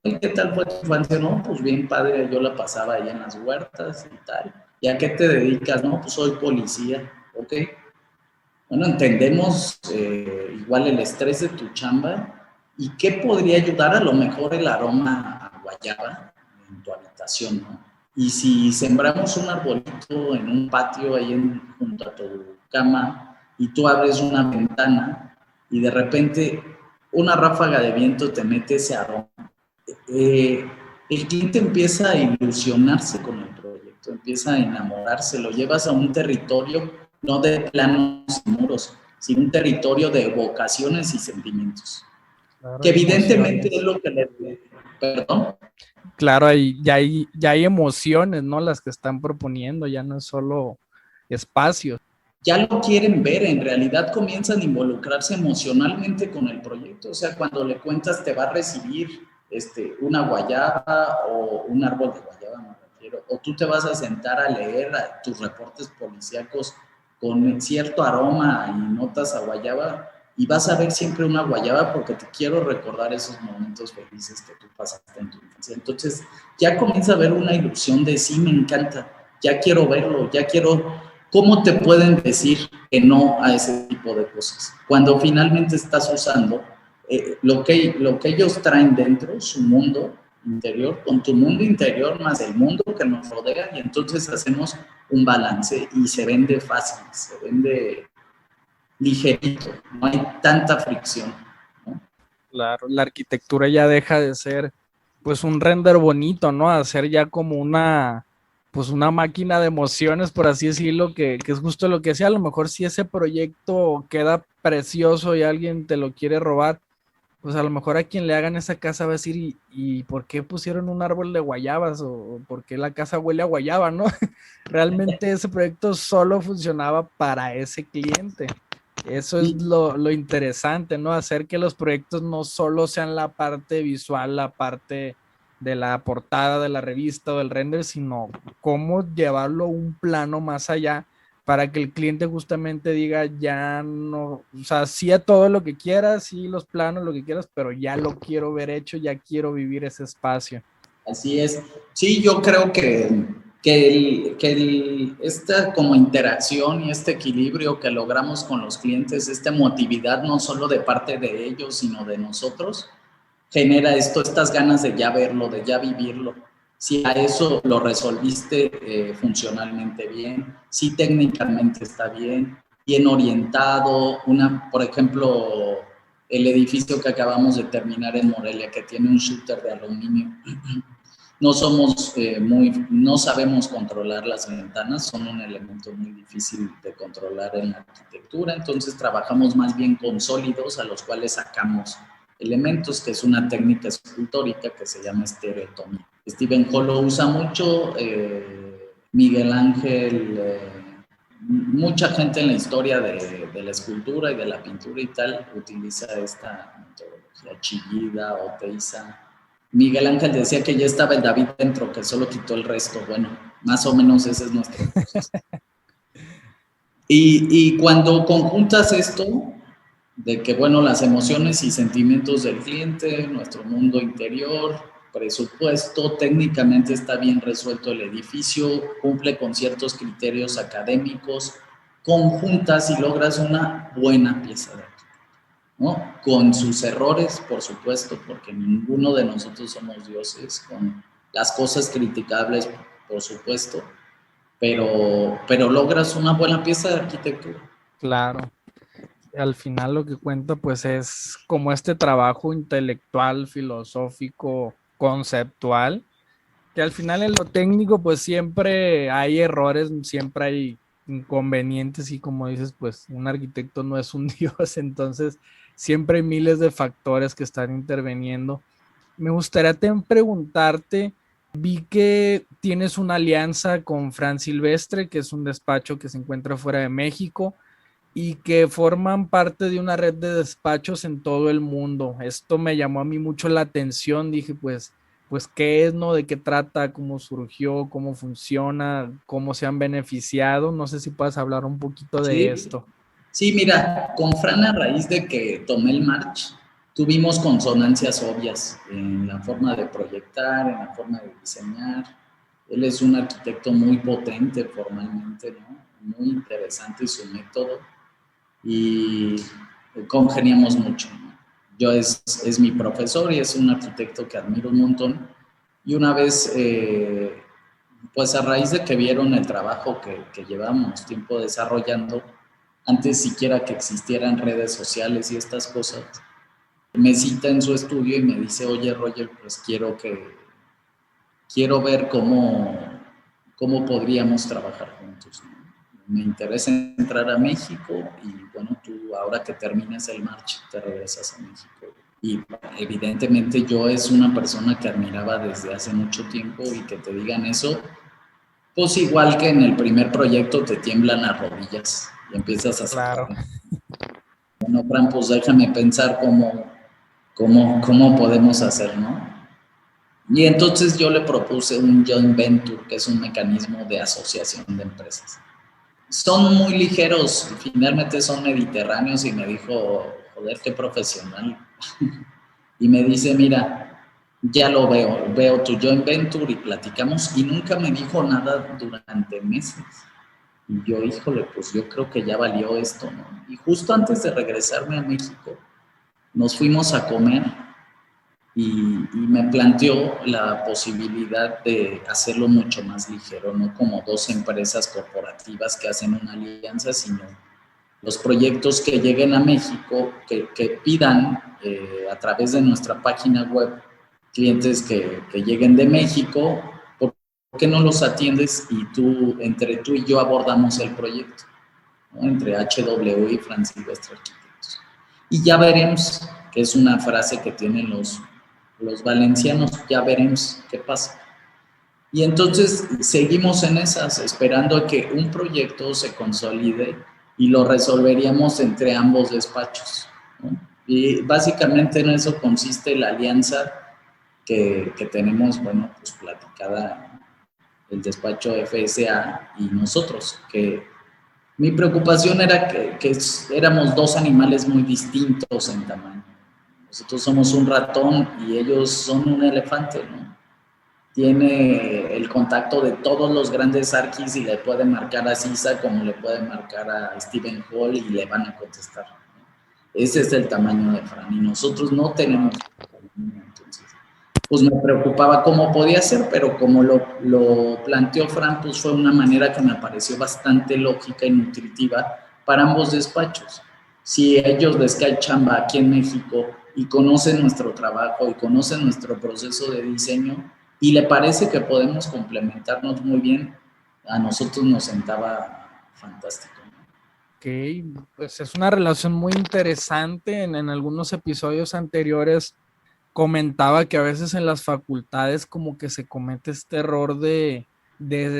¿Qué tal fue tu infancia? No, pues bien padre, yo la pasaba ahí en las huertas y tal. ¿Y a qué te dedicas? No, pues soy policía. Ok. Bueno, entendemos igual el estrés de tu chamba y qué podría ayudar, a lo mejor el aroma a guayaba en tu habitación, ¿no? Y si sembramos un arbolito en un patio ahí junto a tu cama y tú abres una ventana y de repente una ráfaga de viento te mete ese aroma, el cliente empieza a ilusionarse con el proyecto, empieza a enamorarse, lo llevas a un territorio no de planos y muros, sino un territorio de vocaciones y sentimientos. Claro, que evidentemente es lo que le... Perdón. Claro, ya hay emociones, ¿no? Las que están proponiendo, ya no es solo espacios. Ya lo quieren ver, en realidad comienzan a involucrarse emocionalmente con el proyecto. O sea, cuando le cuentas te va a recibir una guayaba o un árbol de guayaba, me refiero, o tú te vas a sentar a leer tus reportes policíacos con cierto aroma y notas a guayaba, y vas a ver siempre una guayaba porque te quiero recordar esos momentos felices que tú pasaste en tu infancia. Entonces ya comienza a haber una ilusión de sí, me encanta, ya quiero verlo, ya quiero... ¿Cómo te pueden decir que no a ese tipo de cosas? Cuando finalmente estás usando lo que ellos traen dentro, su mundo interior, con tu mundo interior más el mundo que nos rodea, y entonces hacemos un balance y se vende fácil, se vende ligerito, no hay tanta fricción, ¿no? Claro, la arquitectura ya deja de ser pues un render bonito, ¿no? A ser ya como una máquina de emociones, por así decirlo, que es justo lo que sea. A lo mejor si ese proyecto queda precioso y alguien te lo quiere robar, pues a lo mejor a quien le hagan esa casa va a decir, ¿y por qué pusieron un árbol de guayabas? ¿O por qué la casa huele a guayaba, no? Realmente ese proyecto solo funcionaba para ese cliente. Eso es lo interesante, ¿no? Hacer que los proyectos no solo sean la parte visual, la parte de la portada de la revista o del render, sino cómo llevarlo a un plano más allá para que el cliente justamente diga, ya no, o sea, sí a todo lo que quieras, sí los planos, lo que quieras, pero ya lo quiero ver hecho, ya quiero vivir ese espacio. Así es. Sí, yo creo que esta como interacción y este equilibrio que logramos con los clientes, esta emotividad no solo de parte de ellos, sino de nosotros, genera estas ganas de ya verlo, de ya vivirlo. Si a eso lo resolviste funcionalmente bien, si técnicamente está bien orientado, por ejemplo, el edificio que acabamos de terminar en Morelia, que tiene un shooter de aluminio. No sabemos controlar las ventanas, son un elemento muy difícil de controlar en la arquitectura, entonces trabajamos más bien con sólidos a los cuales sacamos elementos, que es una técnica escultórica que se llama estereotomía. Stephen Hall lo usa mucho, Miguel Ángel, mucha gente en la historia de la escultura y de la pintura y tal utiliza esta metodología, Chillida o Teiza. Miguel Ángel decía que ya estaba el David dentro, que solo quitó el resto. Bueno, más o menos ese es nuestro proceso. Y cuando conjuntas esto, de que, bueno, las emociones y sentimientos del cliente, nuestro mundo interior, presupuesto, técnicamente está bien resuelto el edificio, cumple con ciertos criterios académicos, conjuntas y logras una buena pieza de arte, ¿no? Con sus errores, por supuesto, porque ninguno de nosotros somos dioses, con las cosas criticables, por supuesto, pero logras una buena pieza de arquitectura. Claro. Al final lo que cuenta pues es como este trabajo intelectual, filosófico, conceptual, que al final en lo técnico pues siempre hay errores, siempre hay inconvenientes y como dices pues un arquitecto no es un dios, entonces siempre hay miles de factores que están interviniendo. Me gustaría preguntarte, vi que tienes una alianza con Fran Silvestre, que es un despacho que se encuentra fuera de México y que forman parte de una red de despachos en todo el mundo. Esto me llamó a mí mucho la atención, dije, pues qué es, ¿no? ¿De qué trata? ¿Cómo surgió? ¿Cómo funciona? ¿Cómo se han beneficiado? No sé si puedes hablar un poquito de Sí, esto. sí, mira, con Fran a raíz de que tomé el March, tuvimos consonancias obvias en la forma de proyectar, en la forma de diseñar. Él es un arquitecto muy potente formalmente, ¿no? Muy interesante su método y congeniamos mucho, ¿no? Yo es mi profesor y es un arquitecto que admiro un montón. Y una vez, pues a raíz de que vieron el trabajo que llevamos tiempo desarrollando, antes siquiera que existieran redes sociales y estas cosas, me cita en su estudio y me dice, oye Roger, pues quiero ver cómo podríamos trabajar juntos, ¿no? Me interesa entrar a México y bueno, tú ahora que terminas el March te regresas a México. Y evidentemente yo es una persona que admiraba desde hace mucho tiempo y que te digan eso, pues igual que en el primer proyecto te tiemblan las rodillas y empiezas a sacar. Claro. Bueno, Fran, pues déjame pensar cómo podemos hacer, ¿no? Y entonces yo le propuse un joint venture, que es un mecanismo de asociación de empresas. Son muy ligeros, finalmente son mediterráneos y me dijo, joder, qué profesional. Y me dice, mira, ya lo veo tu joint venture y platicamos y nunca me dijo nada durante meses. Y yo, híjole, pues yo creo que ya valió esto, ¿no? Y justo antes de regresarme a México, nos fuimos a comer y me planteó la posibilidad de hacerlo mucho más ligero, no como dos empresas corporativas que hacen una alianza, sino los proyectos que lleguen a México, que pidan a través de nuestra página web clientes que lleguen de México, ¿por qué no los atiendes y entre tú y yo abordamos el proyecto, ¿no? Entre HW y Fran Silvestre Arquitectos. Y ya veremos, que es una frase que tienen los valencianos, ya veremos qué pasa. Y entonces seguimos en esas, esperando a que un proyecto se consolide y lo resolveríamos entre ambos despachos, ¿no? Y básicamente en eso consiste la alianza que tenemos, bueno, pues platicada el despacho FSA y nosotros, que mi preocupación era que éramos dos animales muy distintos en tamaño. Nosotros somos un ratón y ellos son un elefante, ¿no? Tiene el contacto de todos los grandes arquis y le puede marcar a Sisa como le puede marcar a Stephen Hall y le van a contestar, ¿no? Ese es el tamaño de Fran y nosotros no tenemos. Entonces, pues me preocupaba cómo podía ser, pero como lo planteó Fran, pues fue una manera que me pareció bastante lógica y nutritiva para ambos despachos. Si a ellos les cae chamba aquí en México y conocen nuestro trabajo y conocen nuestro proceso de diseño y le parece que podemos complementarnos muy bien, a nosotros nos sentaba fantástico. Ok, pues es una relación muy interesante. En algunos episodios anteriores comentaba que a veces en las facultades como que se comete este error de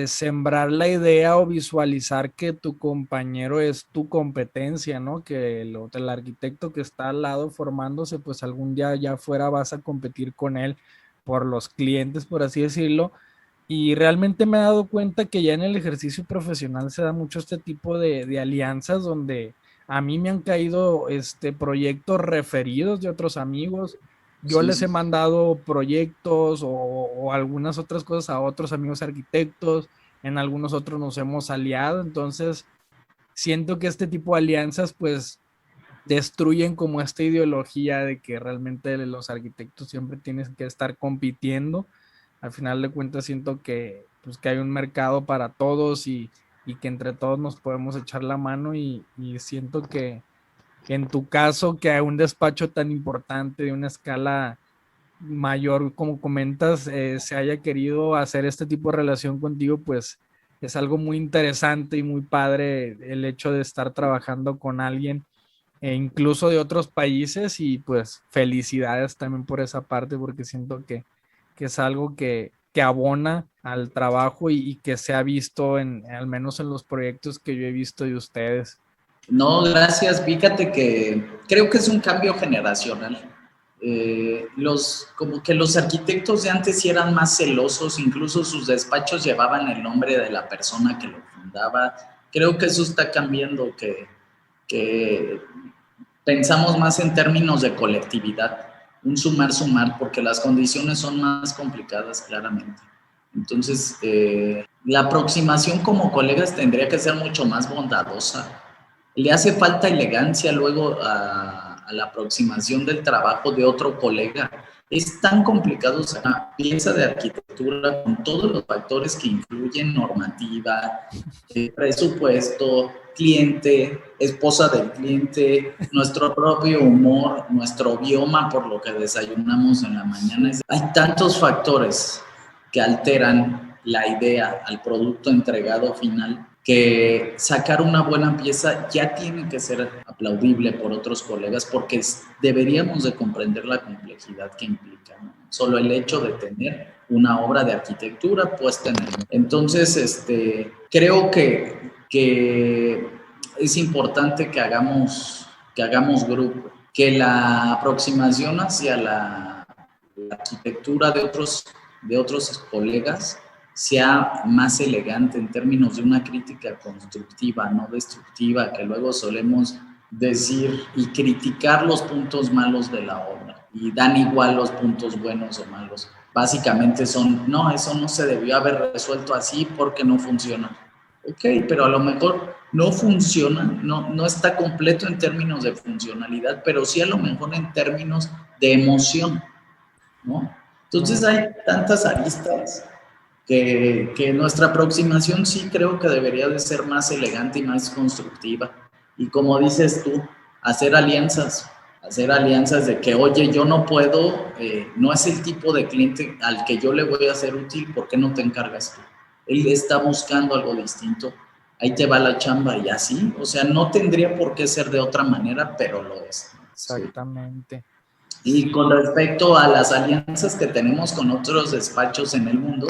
sembrar la idea o visualizar que tu compañero es tu competencia, ¿no? Que el arquitecto que está al lado formándose, pues algún día ya fuera vas a competir con él por los clientes, por así decirlo. Y realmente me he dado cuenta que ya en el ejercicio profesional se da mucho este tipo de alianzas donde a mí me han caído proyectos referidos de otros amigos. Yo Sí, les he sí. mandado proyectos o algunas otras cosas a otros amigos arquitectos, en algunos otros nos hemos aliado, entonces siento que este tipo de alianzas pues destruyen como esta ideología de que realmente los arquitectos siempre tienen que estar compitiendo al final de cuentas siento que, pues, que hay un mercado para todos y que entre todos nos podemos echar la mano y siento que en tu caso, que hay un despacho tan importante de una escala mayor, como comentas, se haya querido hacer este tipo de relación contigo, pues es algo muy interesante y muy padre el hecho de estar trabajando con alguien, incluso de otros países, y pues felicidades también por esa parte, porque siento que es algo que abona al trabajo y que se ha visto al menos en los proyectos que yo he visto de ustedes. No, gracias. Fíjate que creo que es un cambio generacional. Como que los arquitectos de antes sí eran más celosos, incluso sus despachos llevaban el nombre de la persona que lo fundaba. Creo que eso está cambiando, que pensamos más en términos de colectividad, un sumar, porque las condiciones son más complicadas, claramente. Entonces, la aproximación como colegas tendría que ser mucho más bondadosa. Le hace falta elegancia luego a la aproximación del trabajo de otro colega. Es tan complicado, o sea, una pieza de arquitectura con todos los factores que influyen: normativa, presupuesto, cliente, esposa del cliente, nuestro propio humor, nuestro bioma por lo que desayunamos en la mañana. Hay tantos factores que alteran la idea al producto entregado final, que sacar una buena pieza ya tiene que ser aplaudible por otros colegas, porque deberíamos de comprender la complejidad que implica, ¿no? Solo el hecho de tener una obra de arquitectura puesta en el... Entonces, creo que es importante que hagamos grupo, que la aproximación hacia la arquitectura de otros colegas sea más elegante en términos de una crítica constructiva, no destructiva, que luego solemos decir y criticar los puntos malos de la obra y dan igual los puntos buenos o malos. Básicamente no, eso no se debió haber resuelto así porque no funciona. Ok, pero a lo mejor no funciona, no está completo en términos de funcionalidad, pero sí a lo mejor en términos de emoción, ¿no? Entonces hay tantas aristas que nuestra aproximación sí creo que debería de ser más elegante y más constructiva. Y como dices tú, hacer alianzas de que, oye, yo no puedo, no es el tipo de cliente al que yo le voy a ser útil, ¿por qué no te encargas tú? Él está buscando algo distinto, ahí te va la chamba y así, o sea, no tendría por qué ser de otra manera, pero lo es. Exactamente. Sí. Y con respecto a las alianzas que tenemos con otros despachos en el mundo,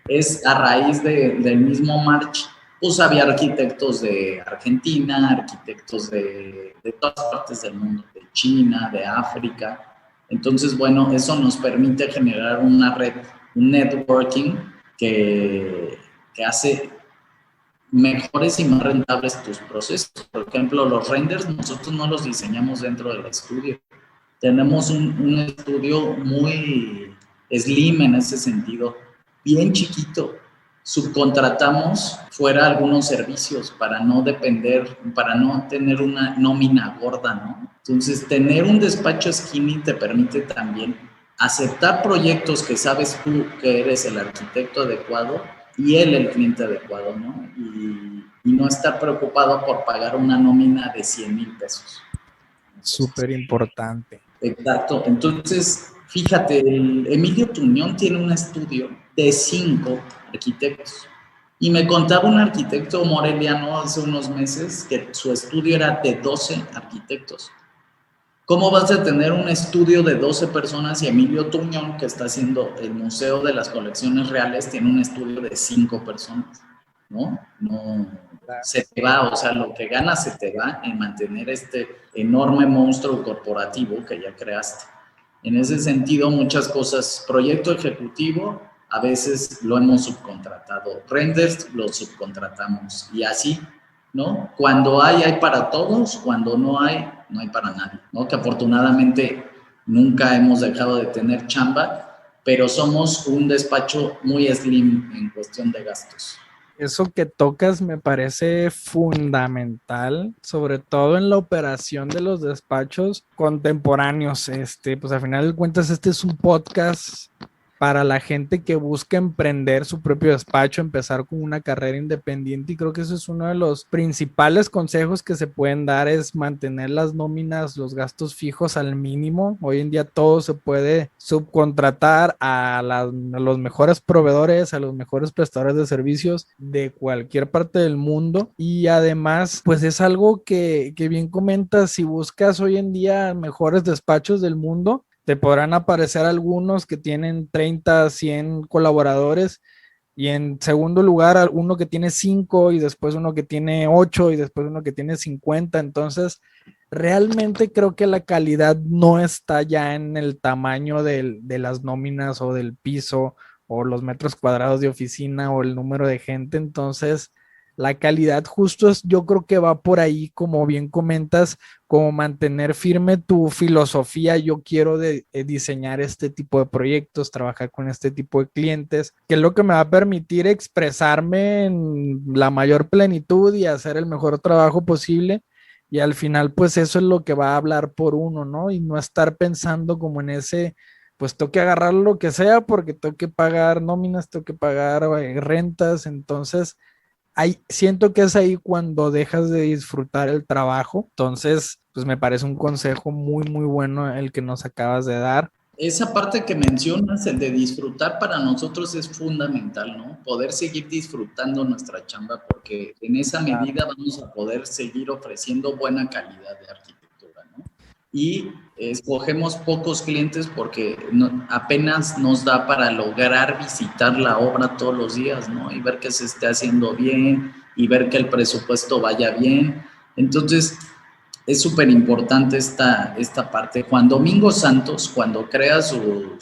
es a raíz del mismo March, pues había arquitectos de Argentina, arquitectos de todas partes del mundo, de China, de África. Entonces, bueno, eso nos permite generar una red, un networking que hace mejores y más rentables tus procesos. Por ejemplo, los renders nosotros no los diseñamos dentro del estudio. Tenemos un estudio muy slim en ese sentido, bien chiquito. Subcontratamos fuera algunos servicios para no depender, para no tener una nómina gorda, ¿no? Entonces, tener un despacho skinny te permite también aceptar proyectos que sabes tú que eres el arquitecto adecuado y él el cliente adecuado, ¿no? Y no estar preocupado por pagar una nómina de 100,000 pesos. Súper importante. Exacto. Entonces, fíjate, Emilio Tuñón tiene un estudio de 5 arquitectos. Y me contaba un arquitecto moreliano hace unos meses que su estudio era de 12 arquitectos. ¿Cómo vas a tener un estudio de 12 personas y Emilio Tuñón, que está haciendo el Museo de las Colecciones Reales, tiene un estudio de 5 personas? No, se te va, o sea, lo que ganas se te va en mantener este enorme monstruo corporativo que ya creaste. En ese sentido, muchas cosas, proyecto ejecutivo, a veces lo hemos subcontratado, renders lo subcontratamos y así, ¿no? Cuando hay para todos, cuando no hay para nadie, ¿no? Que afortunadamente nunca hemos dejado de tener chamba, pero somos un despacho muy slim en cuestión de gastos. Eso que tocas me parece fundamental, sobre todo en la operación de los despachos contemporáneos. Pues al final de cuentas este es un podcast para la gente que busca emprender su propio despacho, empezar con una carrera independiente, y creo que eso es uno de los principales consejos que se pueden dar, es mantener las nóminas, los gastos fijos al mínimo. Hoy en día todo se puede subcontratar a los mejores proveedores, a los mejores prestadores de servicios de cualquier parte del mundo, y además pues es algo que bien comentas. Si buscas hoy en día mejores despachos del mundo, te podrán aparecer algunos que tienen 30, 100 colaboradores, y en segundo lugar uno que tiene 5, y después uno que tiene 8, y después uno que tiene 50. Entonces, realmente creo que la calidad no está ya en el tamaño de las nóminas o del piso o los metros cuadrados de oficina o el número de gente. Entonces, la calidad justo yo creo que va por ahí, como bien comentas, como mantener firme tu filosofía. Yo quiero diseñar este tipo de proyectos, trabajar con este tipo de clientes, que es lo que me va a permitir expresarme en la mayor plenitud y hacer el mejor trabajo posible. Y al final, pues eso es lo que va a hablar por uno, ¿no? Y no estar pensando como en ese, pues tengo que agarrar lo que sea porque tengo que pagar nóminas, tengo que pagar rentas. Entonces, siento que es ahí cuando dejas de disfrutar el trabajo. Entonces, pues me parece un consejo muy, muy bueno el que nos acabas de dar. Esa parte que mencionas, el de disfrutar, para nosotros es fundamental, ¿no? Poder seguir disfrutando nuestra chamba, porque en esa medida vamos a poder seguir ofreciendo buena calidad de arquitectura, ¿no? Y escogemos pocos clientes porque apenas nos da para lograr visitar la obra todos los días, ¿no? Y ver que se esté haciendo bien y ver que el presupuesto vaya bien. Entonces, es súper importante esta parte. Juan Domingo Santos, cuando crea su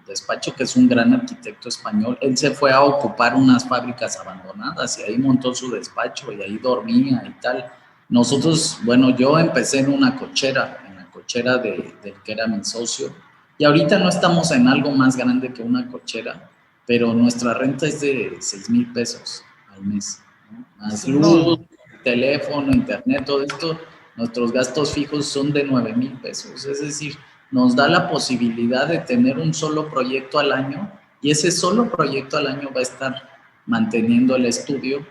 despacho, que es un gran arquitecto español, él se fue a ocupar unas fábricas abandonadas y ahí montó su despacho y ahí dormía y tal. Nosotros, bueno, yo empecé en una cochera, del que era mi socio, y ahorita no estamos en algo más grande que una cochera, pero nuestra renta es de 6,000 pesos al mes, ¿no? Más luz, teléfono, internet, todo esto. Nuestros gastos fijos son de 9,000 pesos, es decir, nos da la posibilidad de tener un solo proyecto al año, y ese solo proyecto al año va a estar manteniendo el estudio.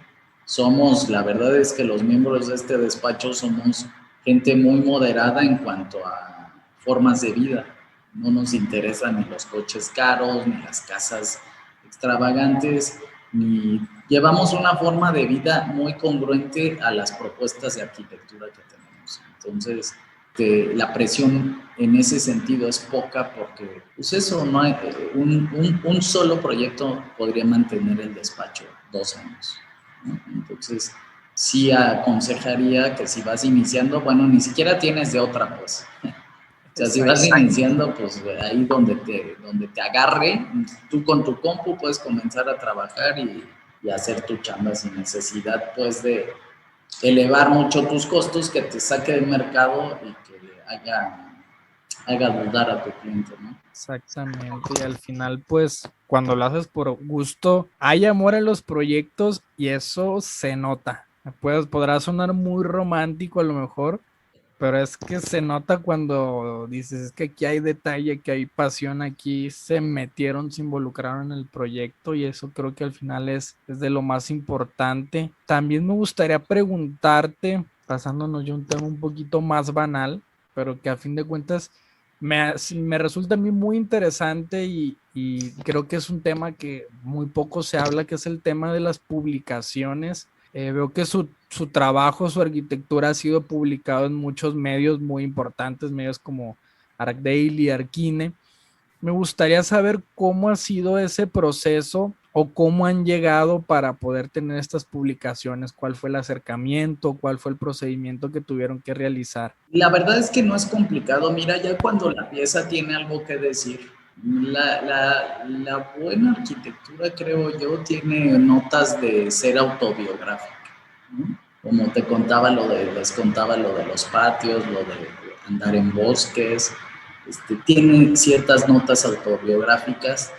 La verdad es que los miembros de este despacho somos gente muy moderada en cuanto a formas de vida. No nos interesan ni los coches caros, ni las casas extravagantes, ni llevamos una forma de vida muy congruente a las propuestas de arquitectura que tenemos. Entonces, la presión en ese sentido es poca, porque pues eso, no hay, un solo proyecto podría mantener el despacho 2 años, ¿no? Entonces, sí aconsejaría que si vas iniciando, bueno, ni siquiera tienes de otra, pues. O sea, si vas iniciando, pues ahí donde te agarre, tú con tu compu puedes comenzar a trabajar y hacer tu chamba sin necesidad, pues, de elevar mucho tus costos, que te saque del mercado y que haga dudar a tu cliente, ¿no? Exactamente, y al final, pues, cuando lo haces por gusto, hay amor en los proyectos y eso se nota. Podrá sonar muy romántico a lo mejor, pero es que se nota cuando dices, es que aquí hay detalle, que hay pasión, aquí se metieron, se involucraron en el proyecto, y eso creo que al final es de lo más importante. También me gustaría preguntarte, pasándonos ya a un tema un poquito más banal, pero que a fin de cuentas me resulta a mí muy interesante, y creo que es un tema que muy poco se habla, que es el tema de las publicaciones. Veo que su trabajo, su arquitectura ha sido publicado en muchos medios muy importantes, medios como ArcDaily, Arquine. Me gustaría saber cómo ha sido ese proceso o cómo han llegado para poder tener estas publicaciones, cuál fue el acercamiento, cuál fue el procedimiento que tuvieron que realizar. La verdad es que no es complicado. Mira, ya cuando la pieza tiene algo que decir, la buena arquitectura, creo yo, tiene notas de ser autobiográfica, ¿no? Como les contaba lo de los patios, lo de andar en bosques. Tiene ciertas notas autobiográficas,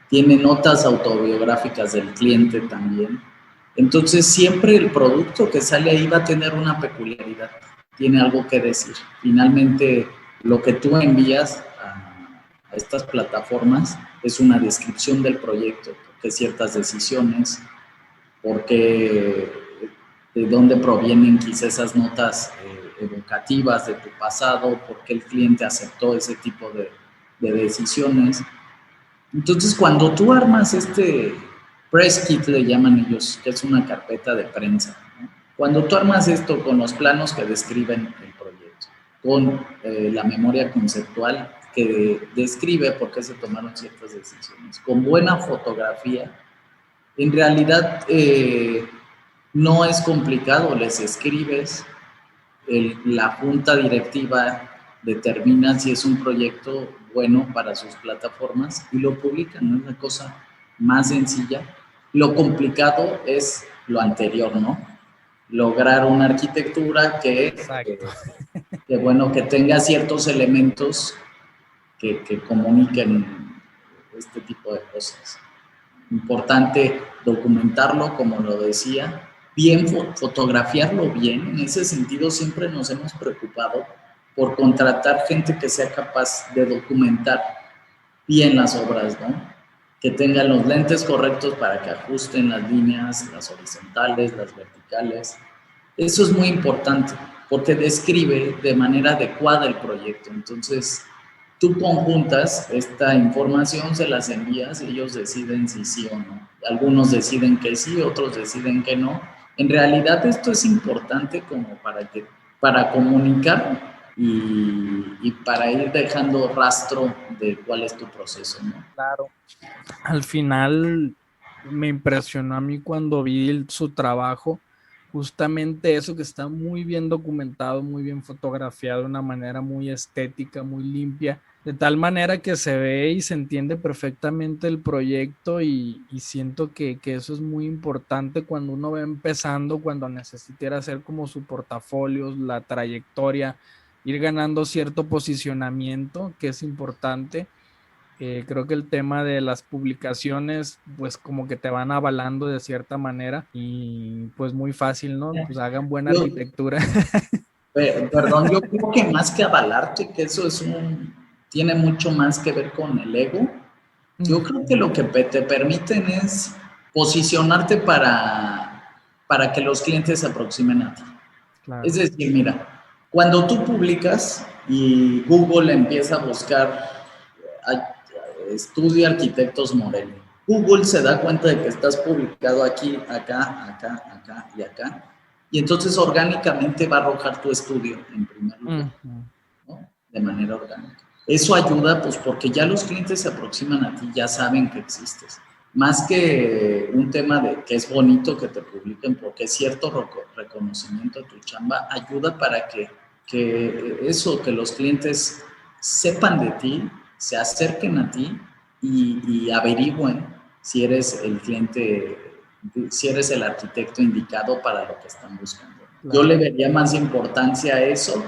tiene notas autobiográficas del cliente también. Entonces, siempre el producto que sale ahí va a tener una peculiaridad, tiene algo que decir. Finalmente, lo que tú envías a estas plataformas es una descripción del proyecto, por qué ciertas decisiones, por qué, de dónde provienen quizás esas notas educativas de tu pasado, por qué el cliente aceptó ese tipo de decisiones. Entonces, cuando tú armas este press kit, le llaman ellos, que es una carpeta de prensa, ¿no? Cuando tú armas esto con los planos que describen el proyecto, con la memoria conceptual que describe por qué se tomaron ciertas decisiones, con buena fotografía, en realidad no es complicado, les escribes, la junta directiva determina si es un proyecto bueno para sus plataformas y lo publican, ¿no? Es la cosa más sencilla. Lo complicado es lo anterior, ¿no? Lograr una arquitectura que bueno, que tenga ciertos elementos que comuniquen este tipo de cosas. Importante documentarlo, como lo decía, bien, fotografiarlo bien. En ese sentido siempre nos hemos preocupado por contratar gente que sea capaz de documentar bien las obras, ¿no? Que tengan los lentes correctos para que ajusten las líneas, las horizontales, las verticales. Eso es muy importante porque describe de manera adecuada el proyecto. Entonces, tú conjuntas esta información, se las envías, ellos deciden si sí o no. Algunos deciden que sí, otros deciden que no. En realidad esto es importante como para comunicar y para ir dejando rastro de cuál es tu proceso, ¿no? Claro. Al final me impresionó a mí cuando vi su trabajo, justamente eso, que está muy bien documentado, muy bien fotografiado de una manera muy estética, muy limpia, de tal manera que se ve y se entiende perfectamente el proyecto y siento que eso es muy importante cuando uno va empezando, cuando necesita hacer como su portafolio, la trayectoria, ir ganando cierto posicionamiento, que es importante. Creo que el tema de las publicaciones, pues como que te van avalando de cierta manera y pues muy fácil, ¿no? Pues hagan buena arquitectura. Perdón, yo creo que más que avalarte, que eso tiene mucho más que ver con el ego. Yo creo que lo que te permiten es posicionarte para que los clientes se aproximen a ti. Claro. Es decir, mira, cuando tú publicas y Google empieza a buscar estudio arquitectos Morelia, Google se da cuenta de que estás publicado aquí, acá, acá, acá y acá, y entonces orgánicamente va a arrojar tu estudio en primer lugar, ¿no? De manera orgánica. Eso ayuda, pues, porque ya los clientes se aproximan a ti, ya saben que existes. Más que un tema de que es bonito que te publiquen porque es cierto reconocimiento de tu chamba, ayuda para que los clientes sepan de ti, se acerquen a ti y averigüen si eres el cliente, si eres el arquitecto indicado para lo que están buscando. Claro. Yo le vería más importancia a eso,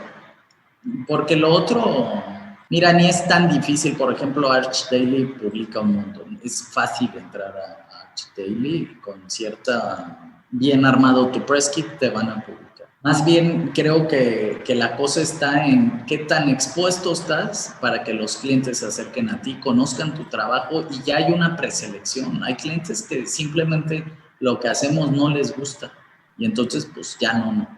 porque lo otro, mira, ni es tan difícil. Por ejemplo, ArchDaily publica un montón. Es fácil entrar a ArchDaily, con cierta, bien armado tu press kit, te van a publicar. Más bien creo que la cosa está en qué tan expuesto estás para que los clientes se acerquen a ti, conozcan tu trabajo y ya hay una preselección. Hay clientes que simplemente lo que hacemos no les gusta y entonces pues ya no nos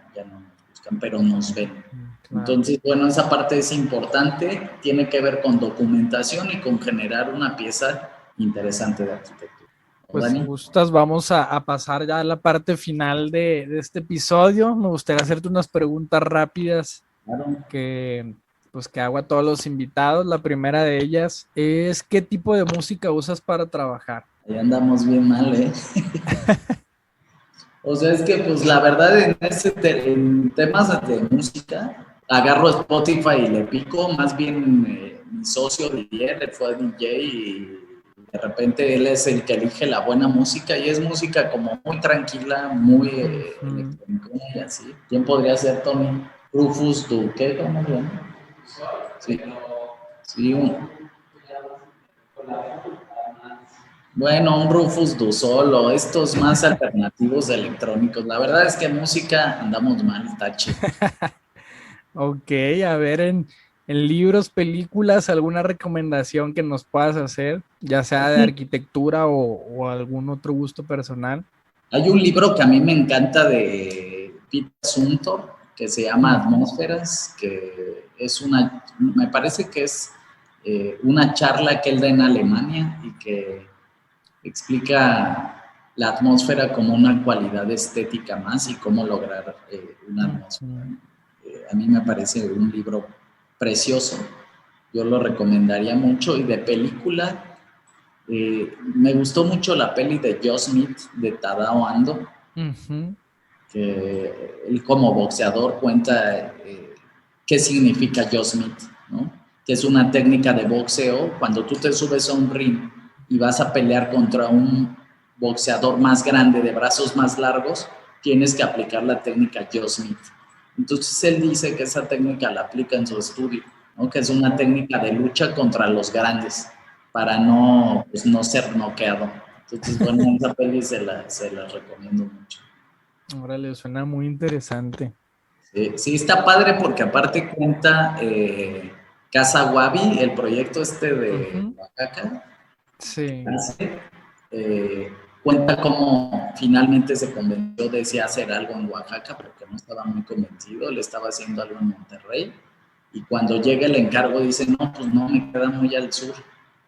buscan, pero nos ven. Claro. Entonces, bueno, esa parte es importante, tiene que ver con documentación y con generar una pieza interesante de arquitectura. Pues si gustas, vamos a pasar ya a la parte final de este episodio. Me gustaría hacerte unas preguntas rápidas. Claro. que hago a todos los invitados. La primera de ellas es: ¿qué tipo de música usas para trabajar? Ahí andamos bien mal, ¿eh? O sea, es que pues la verdad en temas de música agarro Spotify y le pico. Más bien mi socio Didier fue DJ y de repente él es el que elige la buena música y es música como muy tranquila, muy electrónica y así. ¿Quién podría ser, Tony? Rufus Du, ¿qué? ¿Cómo se llama? Sí, bueno, un Rufus Du solo, estos más alternativos electrónicos. La verdad es que música andamos mal, está chido. Ok, a ver, en libros, películas, alguna recomendación que nos puedas hacer, ya sea de arquitectura o algún otro gusto personal. Hay un libro que a mí me encanta de Peter Zumthor, que se llama Atmósferas, que es me parece que es una charla que él da en Alemania y que explica la atmósfera como una cualidad estética más y cómo lograr una atmósfera. A mí me parece un libro precioso, yo lo recomendaría mucho. Y de película, me gustó mucho la peli de Joe Smith, de Tadao Ando, que él como boxeador cuenta qué significa Joe Smith, ¿no? Que es una técnica de boxeo. Cuando tú te subes a un ring y vas a pelear contra un boxeador más grande, de brazos más largos, tienes que aplicar la técnica Joe Smith. Entonces él dice que esa técnica la aplica en su estudio, ¿no? Que es una técnica de lucha contra los grandes para no ser noqueado. Entonces, bueno, esa peli se la recomiendo mucho. Órale, suena muy interesante. Sí, está padre porque aparte cuenta Casa Wabi, el proyecto de Oaxaca. Sí. Cuenta cómo finalmente se convenció de si hacer algo en Oaxaca, porque no estaba muy convencido, le estaba haciendo algo en Monterrey, y cuando llega el encargo dice, no, pues no, me queda muy al sur.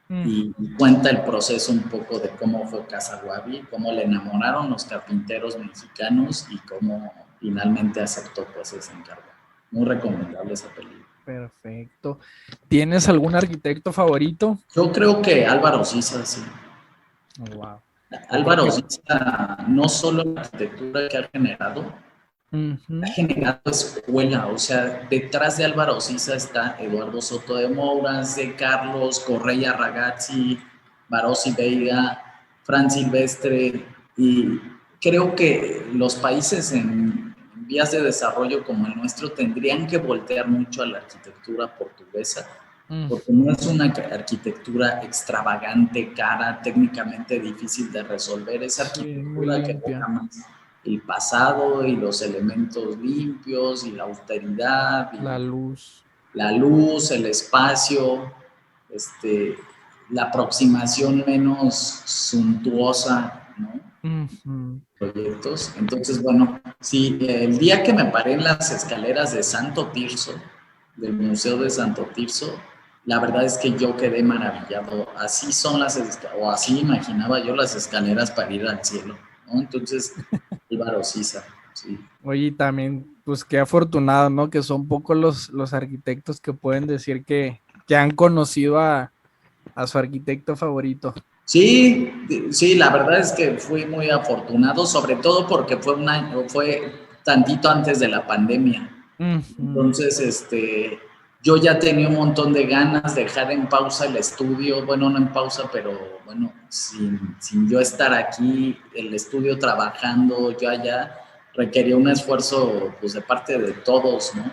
Y cuenta el proceso un poco de cómo fue Casa Wabi, cómo le enamoraron los carpinteros mexicanos y cómo finalmente aceptó pues ese encargo. Muy recomendable esa película. Perfecto. ¿Tienes algún arquitecto favorito? Yo creo que Álvaro Siza, sí. Oh, wow. Álvaro Siza, no solo la arquitectura que ha generado escuela. O sea, detrás de Álvaro Siza está Eduardo Soto de Mouras, de Carlos, Correia Ragazzi, Barossi Veiga, Fran Silvestre, y creo que los países en vías de desarrollo como el nuestro tendrían que voltear mucho a la arquitectura portuguesa, porque no es una arquitectura extravagante, cara, técnicamente difícil de resolver. Es arquitectura que busca más el pasado y los elementos limpios y la austeridad. Y la luz, el espacio, la aproximación menos suntuosa, ¿no? Proyectos. Entonces, bueno, sí, el día que me paré en las escaleras de Santo Tirso, del Museo de Santo Tirso, la verdad es que yo quedé maravillado. Así son o así imaginaba yo las escaleras para ir al cielo, ¿no? Entonces, Álvaro Siza, sí. Oye, también, pues qué afortunado, ¿no? Que son pocos los arquitectos que pueden decir que han conocido a su arquitecto favorito. Sí, la verdad es que fui muy afortunado, sobre todo porque fue tantito antes de la pandemia. Entonces, yo ya tenía un montón de ganas de dejar en pausa el estudio, bueno, no en pausa, pero bueno, sin yo estar aquí, el estudio trabajando, yo allá, requería un esfuerzo pues de parte de todos, ¿no?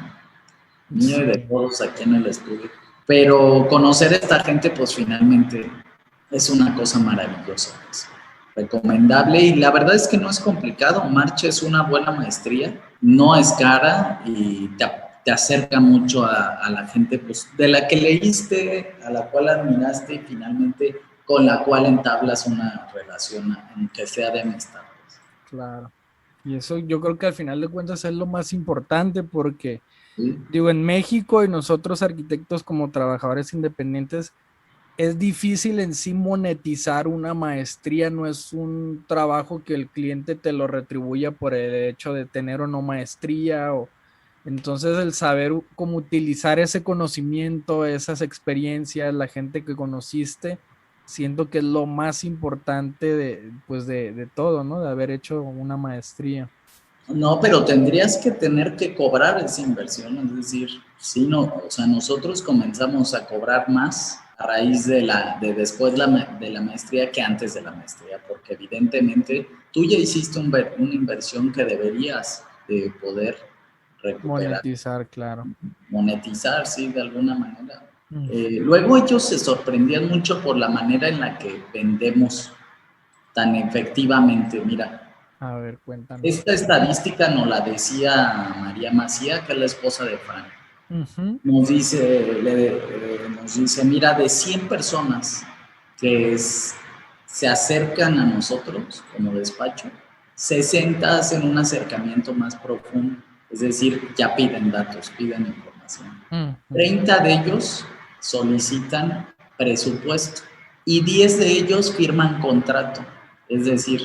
Mío y de todos aquí en el estudio. Pero conocer a esta gente, pues finalmente es una cosa maravillosa, pues, recomendable, y la verdad es que no es complicado. March es una buena maestría, no es cara y te acerca mucho a la gente pues, de la que leíste, a la cual admiraste y finalmente con la cual entablas una relación, aunque sea de amistad. Pues. Claro, y eso yo creo que al final de cuentas es lo más importante porque, digo, en México y nosotros arquitectos como trabajadores independientes, es difícil en sí monetizar una maestría, no es un trabajo que el cliente te lo retribuya por el hecho de tener o no maestría. Entonces el saber cómo utilizar ese conocimiento, esas experiencias, la gente que conociste, siento que es lo más importante de todo, ¿no? De haber hecho una maestría. No, pero tendrías que tener que cobrar esa inversión, es decir, o sea, nosotros comenzamos a cobrar más a raíz de después de la maestría que antes de la maestría, porque evidentemente tú ya hiciste una inversión que deberías de poder recuperar. Monetizar, claro. Monetizar, sí, de alguna manera. Luego ellos se sorprendían mucho por la manera en la que vendemos tan efectivamente. Mira, a ver, cuéntame. Esta estadística nos la decía María Macía, que es la esposa de Frank. Ujú. nos dice, mira, de 100 personas que se acercan a nosotros como despacho, 60 hacen un acercamiento más profundo, es decir, ya piden datos, piden información. Ujú. 30 de ellos solicitan presupuesto y 10 de ellos firman contrato, es decir,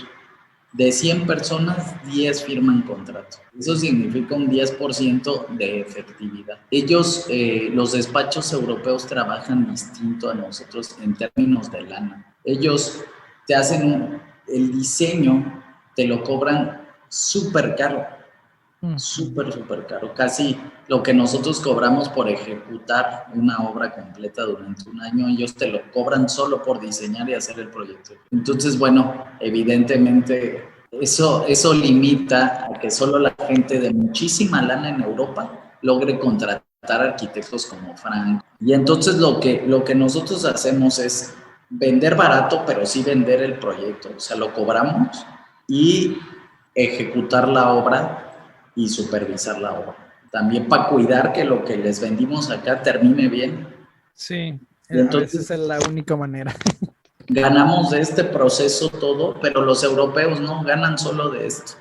de 100 personas, 10 firman contrato. Eso significa un 10% de efectividad. Ellos, los despachos europeos, trabajan distinto a nosotros en términos de lana. Ellos te hacen el diseño, te lo cobran súper caro, súper caro. Casi lo que nosotros cobramos por ejecutar una obra completa durante un año, ellos te lo cobran solo por diseñar y hacer el proyecto. Entonces, bueno, evidentemente eso limita a que solo la gente de muchísima lana en Europa logre contratar arquitectos como Frank. Y entonces lo que nosotros hacemos es vender barato, pero sí vender el proyecto. O sea, lo cobramos y ejecutar la obra y supervisar la obra. También para cuidar que lo que les vendimos acá termine bien. Sí, Y a entonces veces es la única manera. ganamos de este proceso todo, pero los europeos no ganan solo de esto,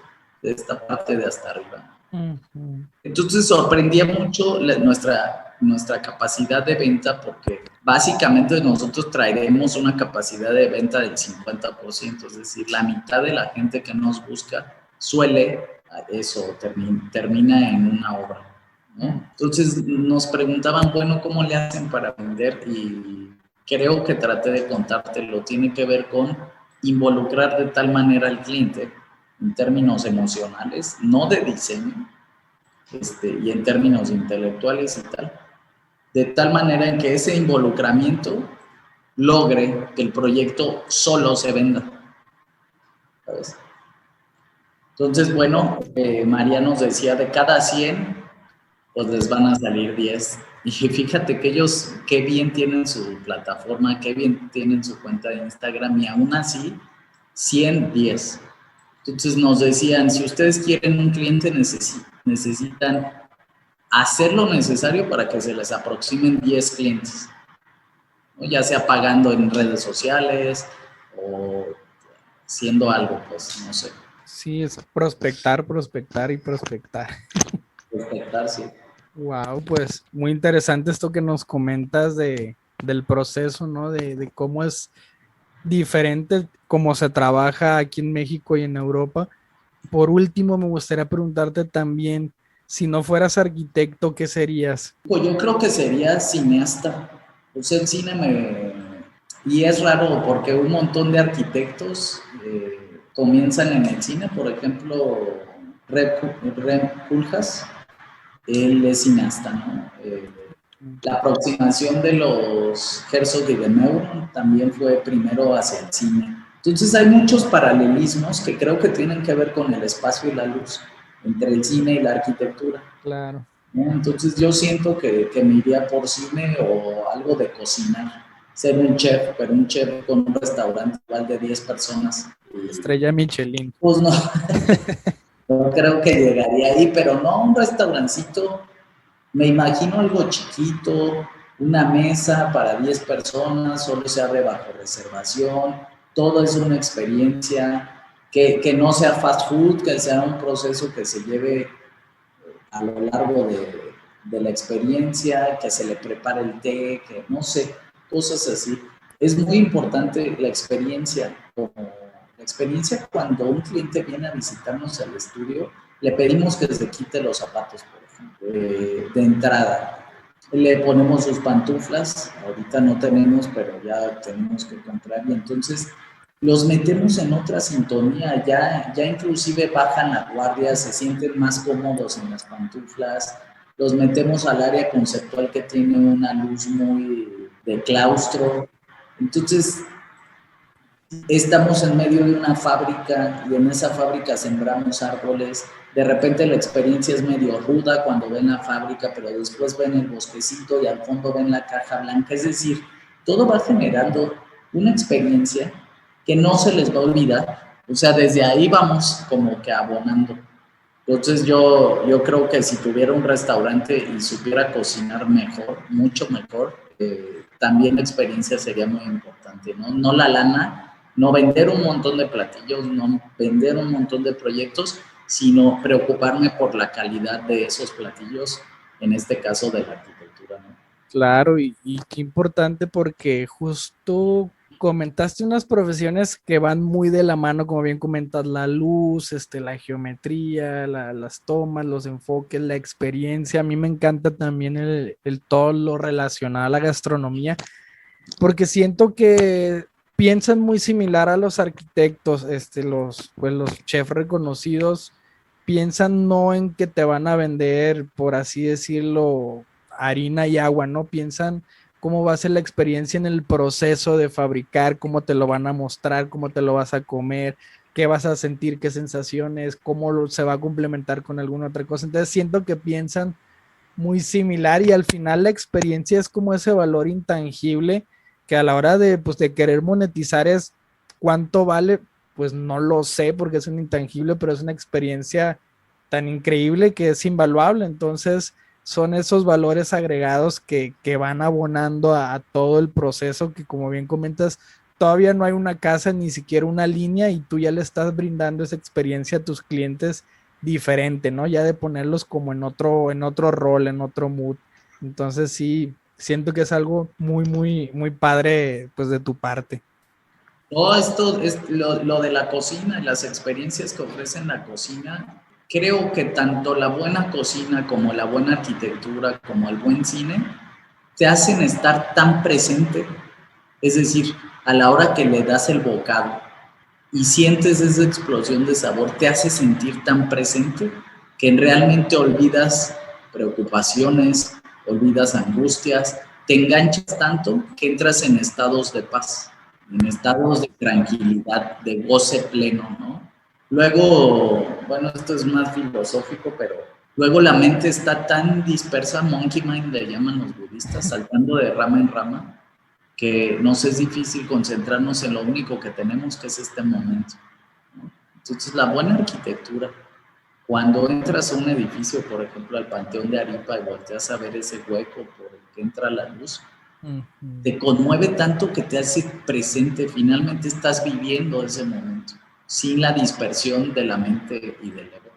de esta parte de hasta arriba. Ujú. Entonces sorprendía mucho nuestra capacidad de venta, porque básicamente nosotros traeremos una capacidad de venta del 50%, es decir, la mitad de la gente que nos busca suele eso, termina en una obra, ¿no? Entonces nos preguntaban, bueno, ¿cómo le hacen para vender? Y creo que traté de contártelo, tiene que ver con involucrar de tal manera al cliente en términos emocionales, no de diseño, y en términos intelectuales y tal, de tal manera en que ese involucramiento logre que el proyecto solo se venda, ¿sabes? Entonces, bueno, María nos decía, de cada 100, pues les van a salir 10. Y fíjate que ellos, qué bien tienen su plataforma, qué bien tienen su cuenta de Instagram, y aún así, 100, 10. Entonces nos decían, si ustedes quieren un cliente, necesitan hacer lo necesario para que se les aproximen 10 clientes, ¿no? Ya sea pagando en redes sociales o haciendo algo, pues, no sé. Sí, es prospectar, prospectar y prospectar. Prospectar, sí. Wow, pues muy interesante esto que nos comentas del proceso, ¿no? De cómo es diferente cómo se trabaja aquí en México y en Europa. Por último, me gustaría preguntarte también, si no fueras arquitecto, ¿qué serías? Pues yo creo que sería cineasta. Pues el cine Y es raro porque un montón de arquitectos comienzan en el cine. Por ejemplo, Rem Koolhaas, él es cineasta, ¿no? La aproximación de los Herzog y de Meuron también fue primero hacia el cine. Entonces hay muchos paralelismos que creo que tienen que ver con el espacio y la luz entre el cine y la arquitectura, Claro. ¿no? Entonces yo siento que me iría por cine o algo de cocinar, ser un chef, pero un chef con un restaurante igual de 10 personas. Estrella Michelin. Pues no, no creo que llegaría ahí, pero no, un restaurancito, me imagino algo chiquito, una mesa para 10 personas, solo se abre bajo reservación, todo es una experiencia, que no sea fast food, que sea un proceso que se lleve a lo largo de la experiencia, que se le prepare el té, que no sé, cosas así. Es muy importante la experiencia, como la experiencia cuando un cliente viene a visitarnos al estudio, le pedimos que se quite los zapatos, por ejemplo, de entrada. Le ponemos sus pantuflas, ahorita no tenemos, pero ya tenemos que comprar, y entonces los metemos en otra sintonía, ya inclusive bajan la guardia, se sienten más cómodos en las pantuflas, los metemos al área conceptual que tiene una luz muy de claustro. Entonces, estamos en medio de una fábrica y en esa fábrica sembramos árboles. De repente la experiencia es medio ruda cuando ven la fábrica, pero después ven el bosquecito y al fondo ven la caja blanca. Es decir, todo va generando una experiencia que no se les va a olvidar. O sea, desde ahí vamos como que abonando. Entonces yo creo que si tuviera un restaurante y supiera cocinar mejor, mucho mejor, también la experiencia sería muy importante, ¿no? No la lana, no vender un montón de platillos, no vender un montón de proyectos, sino preocuparme por la calidad de esos platillos, en este caso de la arquitectura, ¿no? Claro, y qué importante porque justo comentaste unas profesiones que van muy de la mano, como bien comentas, la luz, la geometría, las tomas, los enfoques, la experiencia. A mí me encanta también el todo lo relacionado a la gastronomía, porque siento que piensan muy similar a los arquitectos, los chefs reconocidos piensan no en que te van a vender, por así decirlo, harina y agua, ¿no? Piensan cómo va a ser la experiencia en el proceso de fabricar, cómo te lo van a mostrar, cómo te lo vas a comer, qué vas a sentir, qué sensaciones, se va a complementar con alguna otra cosa. Entonces siento que piensan muy similar y al final la experiencia es como ese valor intangible que a la hora de, pues, de querer monetizar es cuánto vale, pues no lo sé porque es un intangible, pero es una experiencia tan increíble que es invaluable. Entonces son esos valores agregados que van abonando a todo el proceso que, como bien comentas, todavía no hay una casa, ni siquiera una línea y tú ya le estás brindando esa experiencia a tus clientes diferente, ¿no? Ya de ponerlos como en otro rol, en otro mood. Entonces sí, siento que es algo muy, muy, muy padre, pues de tu parte. Todo esto es lo de la cocina y las experiencias que ofrecen la cocina. Creo que tanto la buena cocina como la buena arquitectura, como el buen cine, te hacen estar tan presente. Es decir, a la hora que le das el bocado y sientes esa explosión de sabor, te hace sentir tan presente que realmente olvidas preocupaciones, olvidas angustias, te enganchas tanto que entras en estados de paz, en estados de tranquilidad, de goce pleno, ¿no? Luego, bueno, esto es más filosófico, pero luego la mente está tan dispersa, monkey mind le llaman los budistas, saltando de rama en rama, que nos es difícil concentrarnos en lo único que tenemos, que es este momento, ¿no? Entonces, la buena arquitectura, cuando entras a un edificio, por ejemplo, al Panteón de Aripa, y volteas a ver ese hueco por el que entra la luz, te conmueve tanto que te hace presente, finalmente estás viviendo ese momento, sin la dispersión de la mente y del ego.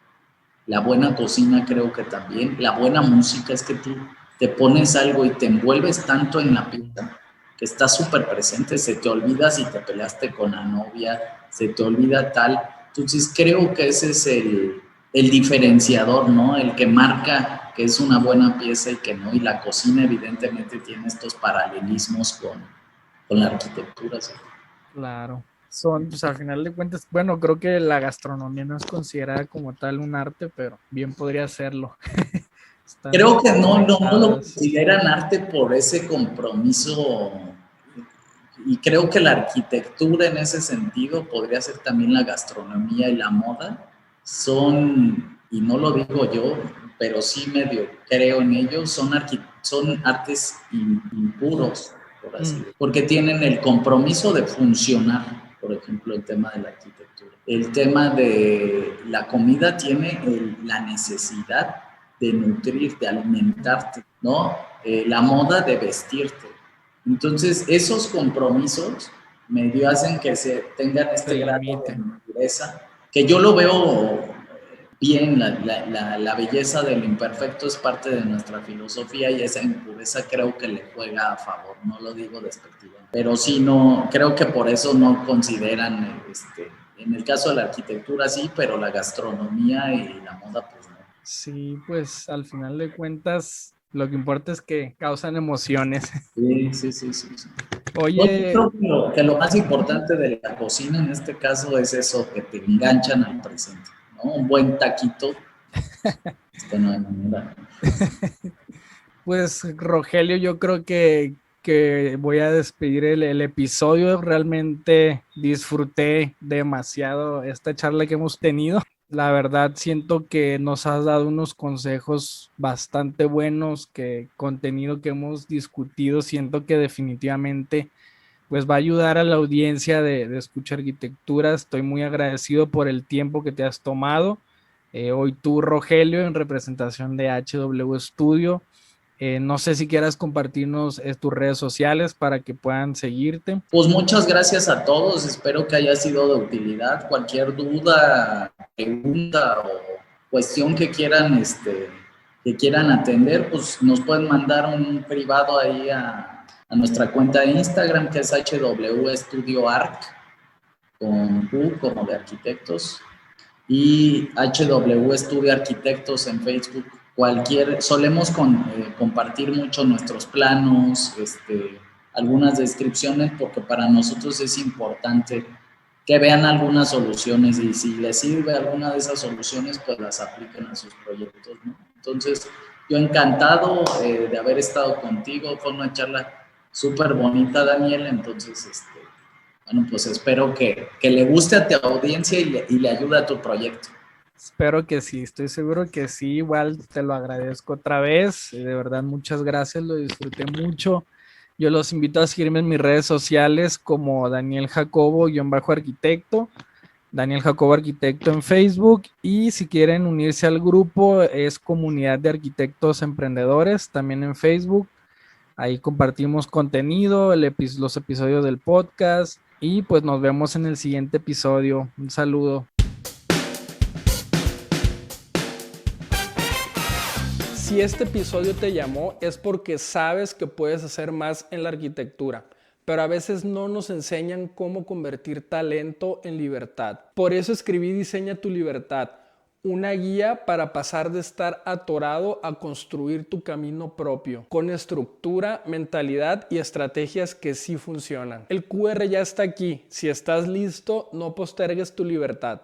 La buena cocina creo que también, la buena música es que tú te pones algo y te envuelves tanto en la pista que estás súper presente, se te olvida si te peleaste con la novia, se te olvida tal. Entonces creo que ese es el diferenciador, ¿no? El que marca que es una buena pieza y que no. Y la cocina evidentemente tiene estos paralelismos con la arquitectura, ¿sí? Claro. Son, pues al final de cuentas, bueno, creo que la gastronomía no es considerada como tal un arte, pero bien podría serlo. Creo que no lo consideran arte por ese compromiso, y creo que la arquitectura en ese sentido podría ser también la gastronomía y la moda, son, y no lo digo yo, pero sí medio creo en ellos, son artes impuros, por así decirlo, porque tienen el compromiso de funcionar. Por ejemplo, el tema de la arquitectura. El tema de la comida tiene la necesidad de nutrir, de alimentarte, ¿no? La moda de vestirte. Entonces, esos compromisos medio hacen que se tengan este grado de pureza, que yo lo veo bien, la belleza del imperfecto es parte de nuestra filosofía y esa impureza creo que le juega a favor, no lo digo despectivamente, pero sí, no, creo que por eso no consideran, en el caso de la arquitectura sí, pero la gastronomía y la moda pues no. Sí, pues al final de cuentas lo que importa es que causan emociones. Sí. Oye, yo creo que lo más importante de la cocina en este caso es eso, que te enganchan al presente, ¿no? Un buen taquito, no hay manera. Pues Rogelio, yo creo que voy a despedir el episodio. Realmente disfruté demasiado esta charla que hemos tenido. La verdad, siento que nos has dado unos consejos bastante buenos, que contenido que hemos discutido, siento que definitivamente pues va a ayudar a la audiencia de Escucha Arquitectura. Estoy muy agradecido por el tiempo que te has tomado. Hoy tú, Rogelio, en representación de HW Studio. No sé si quieras compartirnos tus redes sociales para que puedan seguirte. Pues muchas gracias a todos, espero que haya sido de utilidad. Cualquier duda, pregunta o cuestión que quieran atender, pues nos pueden mandar un privado ahí a nuestra cuenta de Instagram, que es HW Studio Arc, con U como de arquitectos, y HW Studio Arquitectos en Facebook. Solemos compartir mucho nuestros planos, algunas descripciones, porque para nosotros es importante que vean algunas soluciones y si les sirve alguna de esas soluciones, pues las apliquen a sus proyectos, ¿no? Entonces, yo encantado de haber estado contigo, fue una charla súper bonita, Daniel, entonces, bueno, pues espero que le guste a tu audiencia y le ayude a tu proyecto. Espero que sí, estoy seguro que sí, igual te lo agradezco otra vez, de verdad muchas gracias, lo disfruté mucho. Yo los invito a seguirme en mis redes sociales como Daniel Jacobo-arquitecto, Daniel Jacobo Arquitecto en Facebook, y si quieren unirse al grupo es Comunidad de Arquitectos Emprendedores, también en Facebook. Ahí compartimos contenido, los episodios del podcast, y pues nos vemos en el siguiente episodio. Un saludo. Si este episodio te llamó es porque sabes que puedes hacer más en la arquitectura, pero a veces no nos enseñan cómo convertir talento en libertad. Por eso escribí Diseña tu Libertad, una guía para pasar de estar atorado a construir tu camino propio, con estructura, mentalidad y estrategias que sí funcionan. El QR ya está aquí. Si estás listo, no postergues tu libertad.